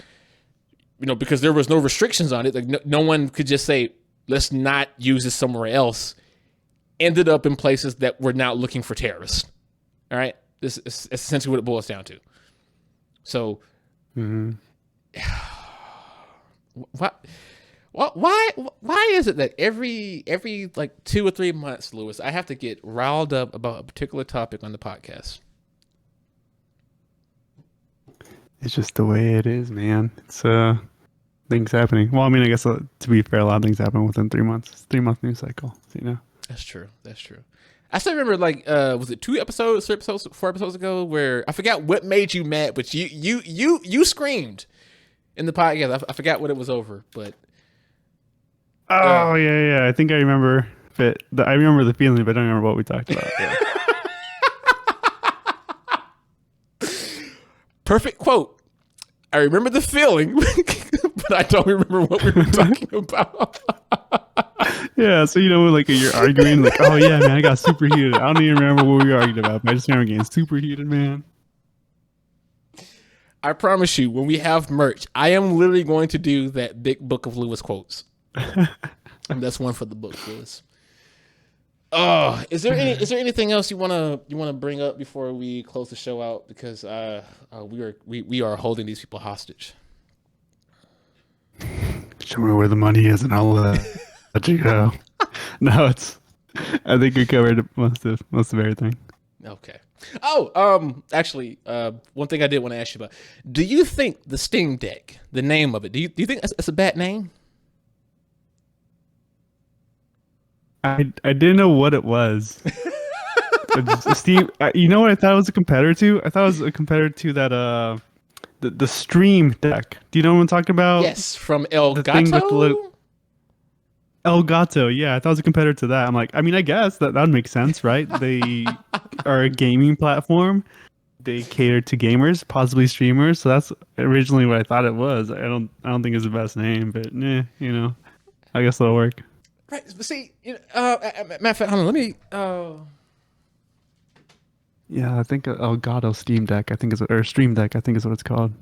because there was no restrictions on it, like no one could just say, let's not use this somewhere else, ended up in places that were now looking for terrorists. All right, this is essentially what it boils down to. So, why is it that every like 2 or 3 months, Lewis, I have to get riled up about a particular topic on the podcast? It's just the way it is, man. It's things happening. Well, I mean, I guess to be fair, a lot of things happen within 3 months. It's a 3-month news cycle, That's true. I still remember, like, was it 2 episodes, 3 episodes, 4 episodes ago, where I forgot what made you mad, but you screamed in the podcast. I forgot what it was over, but. Oh yeah. I think I remember it. I remember the feeling, but I don't remember what we talked about. Yeah. Perfect quote. I remember the feeling, but I don't remember what we were talking about. Yeah, so like you're arguing, like, oh yeah, man, I got superheated. I don't even remember what we were arguing about, but I just remember getting superheated, man. I promise you, when we have merch, I am literally going to do that big book of Lewis quotes. And that's one for the book, Lewis. Oh, is there anything else you wanna bring up before we close the show out? Because we are holding these people hostage. Show me where the money is, and I'll let you go. No, I think we covered most of everything. Okay. Oh, actually, one thing I did want to ask you about. Do you think the Steam Deck, the name of it, do you think that's a bad name? I didn't know what it was. Steam. You know what I thought it was a competitor to? I thought it was a competitor to that the Stream Deck. Do you know what I'm talking about? Yes, from Elgato. Elgato, yeah, I thought it was a competitor to that. I'm like, I mean, I guess that would make sense, right? They are a gaming platform. They cater to gamers, possibly streamers. So that's originally what I thought it was. I don't think it's the best name, but I guess it'll work. Right. See, matter of fact, hold on. Let me. Yeah, I think Elgato Steam Deck. Or Stream Deck. I think is what it's called.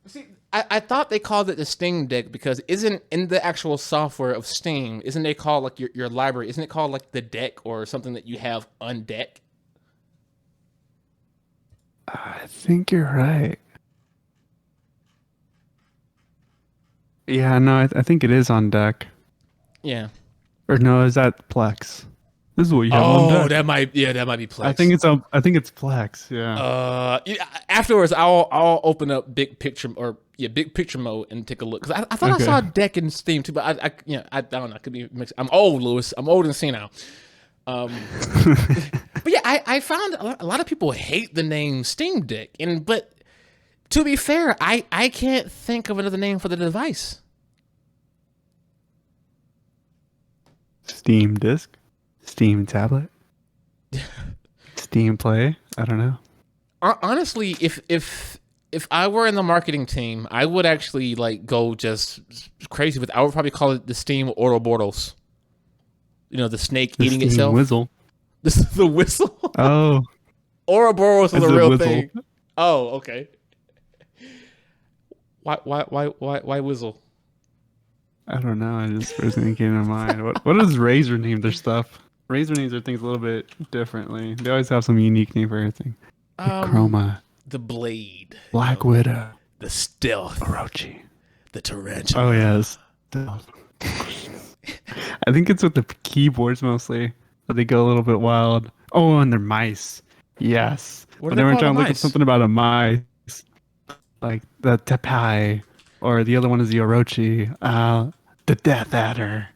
See, I thought they called it the Steam Deck because isn't in the actual software of Steam, isn't they called like your library? Isn't it called like the deck or something that you have on deck? I think you're right. Yeah, no, I think it is on deck. Yeah. Or no, is that Plex? This is what you have on Oh, deck. that might be Plex. I think it's Plex. Yeah. Yeah, afterwards, I'll open up big picture mode and take a look because I thought I Okay. saw Deck in Steam too, but I don't know. I could be mixed. I'm old, Lewis. I'm old and senile. But yeah, I found a lot of people hate the name Steam Deck, but to be fair, I can't think of another name for the device. Steam Disc, Steam Tablet, Steam Play. I don't know. Honestly, if I were in the marketing team, I would actually like go just crazy with. I would probably call it the Steam Ouroboros. You know, the snake The eating Steam itself. Whizzle. This is the whistle. Oh, Ouroboros is it's a a real whistle. thing. Oh, okay. Why whistle? I don't know. I just first thing that came to mind. What does Razer name their stuff? Razer names their things a little bit differently. They always have some unique name for everything. Like Chroma, The blade. Black Widow, The stealth. Orochi. The tarantula. Oh yes. I think it's with the keyboards mostly that they go a little bit wild. Oh, and they're mice. Yes. What are But they they were called, trying to look up mice? something about a mice, like the Tapai, or the other one is the Orochi, the Death Adder.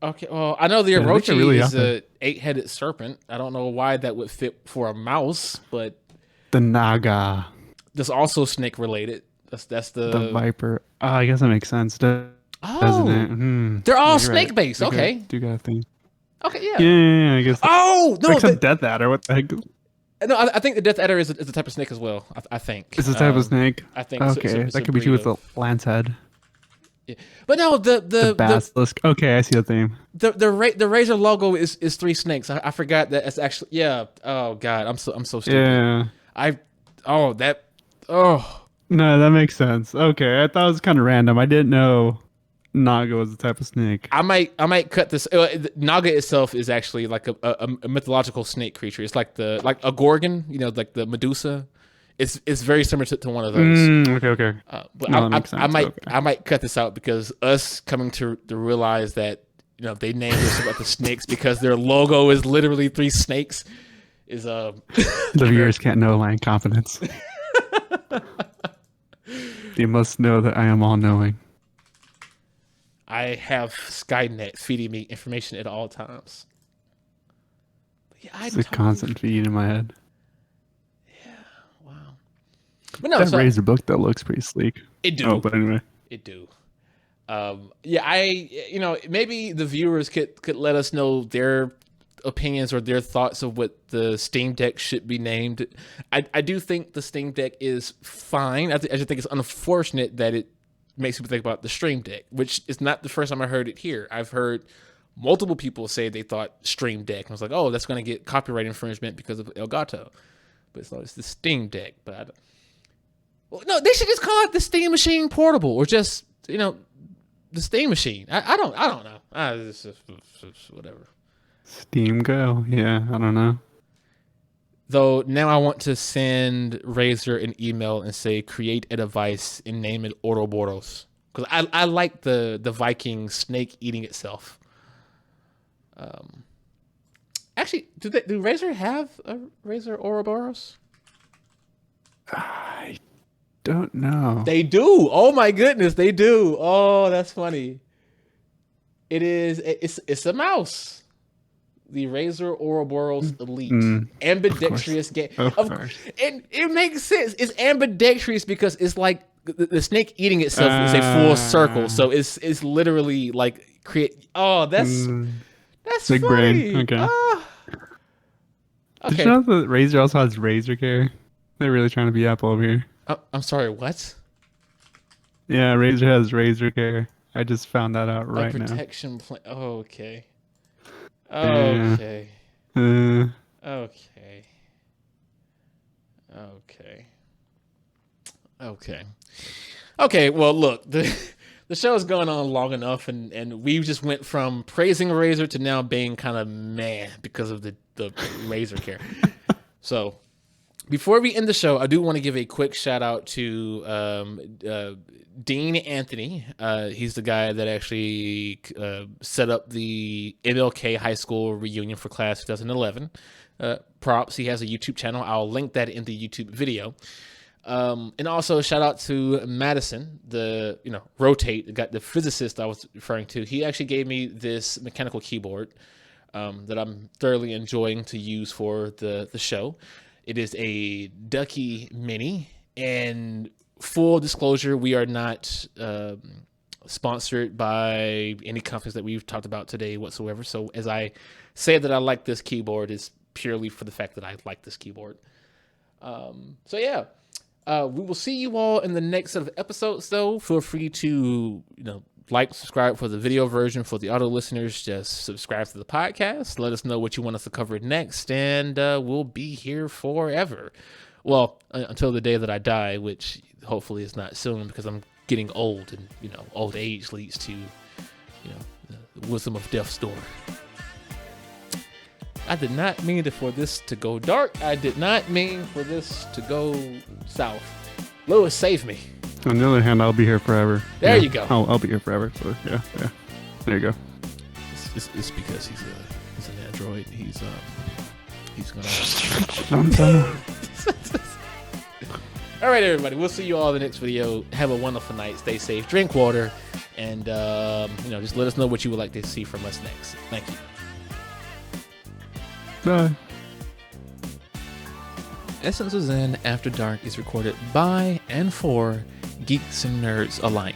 Okay, well, I know the Yeah, I think Orochi they're really is out there. a 8-headed serpent. I don't know why that would fit for a mouse, but The Naga, that's also snake related. That's the Viper. Oh, I guess that makes sense, doesn't Oh, it? they're all Yeah, you're right. snake based. They Okay, do got a thing. okay, yeah. Yeah, I guess. Oh no, Except Death Adder. What the heck? no, I think the Death Adder is a type of snake as well. I think It's a type of snake. I think it's Okay, it's that a could be breed true with of- the lance head. Yeah. But no, The basilisk. Okay, I see the theme. the Razer logo is 3 snakes. I forgot that it's actually Oh god, I'm so stupid. Yeah. No, that makes sense. Okay, I thought it was kind of random. I didn't know Naga was a type of snake. I might cut this. Naga itself is actually like a mythological snake creature. It's like a gorgon, you know, like the Medusa. It's very similar to one of those. Okay. But No, that makes sense. Okay. I might cut this out because us coming to realize that, you know, they named this about the snakes because their logo is literally 3 snakes is The viewers can't know my incompetence. They must know that I am all-knowing. I have Skynet feeding me information at all times. But yeah, It's a constant feed in my head. Wow. But no, That so Razer book that looks pretty sleek. it do. Oh, but anyway. It do. Maybe the viewers could let us know their opinions or their thoughts of what the Steam Deck should be named. I do think the Steam Deck is fine. I just think it's unfortunate that it makes people think about the Stream Deck, which is not the first time I heard it here. I've heard multiple people say they thought Stream Deck. And I was like, oh, that's going to get copyright infringement because of Elgato. But it's the Steam Deck. But no, they should just call it the Steam Machine Portable or just, you know, the Steam Machine. I don't know. It's whatever. Steam Go. Yeah, I don't know. Though now I want to send Razer an email and say create a device and name it Ouroboros because I like the Viking snake eating itself. Actually, do Razer have a Razer Ouroboros? I don't know. They do. Oh my goodness, they do. Oh, that's funny. It's a mouse. The Razer Ouroboros Elite. Ambidextrous game. Of course. And it makes sense. It's ambidextrous because it's like the snake eating itself is a full circle. So it's literally like create. Oh, that's Big funny. brain. Okay. Ah. Did Okay. you know that Razer also has Razer Care? They're really trying to be Apple over here. I'm sorry. What? Yeah, Razer has Razer Care. I just found that out right now. Protection plan. Oh, okay. Yeah. Okay. Uh, Okay. Okay. Okay. Okay. Well, look, the show's going on long enough, and we just went from praising Razer to now being kind of meh because of the Razer Care. So, Before we end the show, I do want to give a quick shout out to Dean Anthony. He's the guy that actually set up the MLK High School reunion for class 2011. Props. He has a YouTube channel. I'll link that in the YouTube video. And also shout out to Madison, the Rotate, the physicist I was referring to. He actually gave me this mechanical keyboard that I'm thoroughly enjoying to use for the show. It is a Ducky Mini, and full disclosure, we are not sponsored by any companies that we've talked about today whatsoever. So as I say that I like this keyboard, it's purely for the fact that I like this keyboard. So yeah, we will see you all in the next set of episodes, though. Feel free to, like, subscribe for the video version. For the audio listeners, just subscribe to the podcast. Let us know what you want us to cover next, and we'll be here forever. Well, until the day that I die, which hopefully is not soon, because I'm getting old, and old age leads to the wisdom of death's door. I did not mean for this to go dark. I did not mean for this to go south. Lewis, save me. On the other hand, I'll be here forever. There you go. I'll be here forever. So yeah. There you go. It's because he's an android. He's gonna. All right, everybody. We'll see you all in the next video. Have a wonderful night. Stay safe. Drink water, and just let us know what you would like to see from us next. Thank you. Bye. Essence of Zen After Dark is recorded by and for geeks and nerds alike.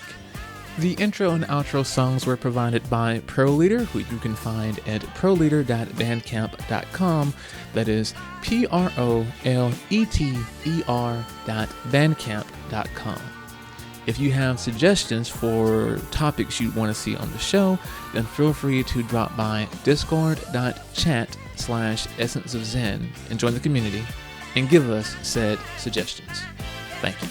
The intro and outro songs were provided by ProLeader, who you can find at proleader.bandcamp.com. That is PROLETER.bandcamp.com. If you have suggestions for topics you want to see on the show, then feel free to drop by discord.chat/Essence of Zen and join the community and give us said suggestions. Thank you.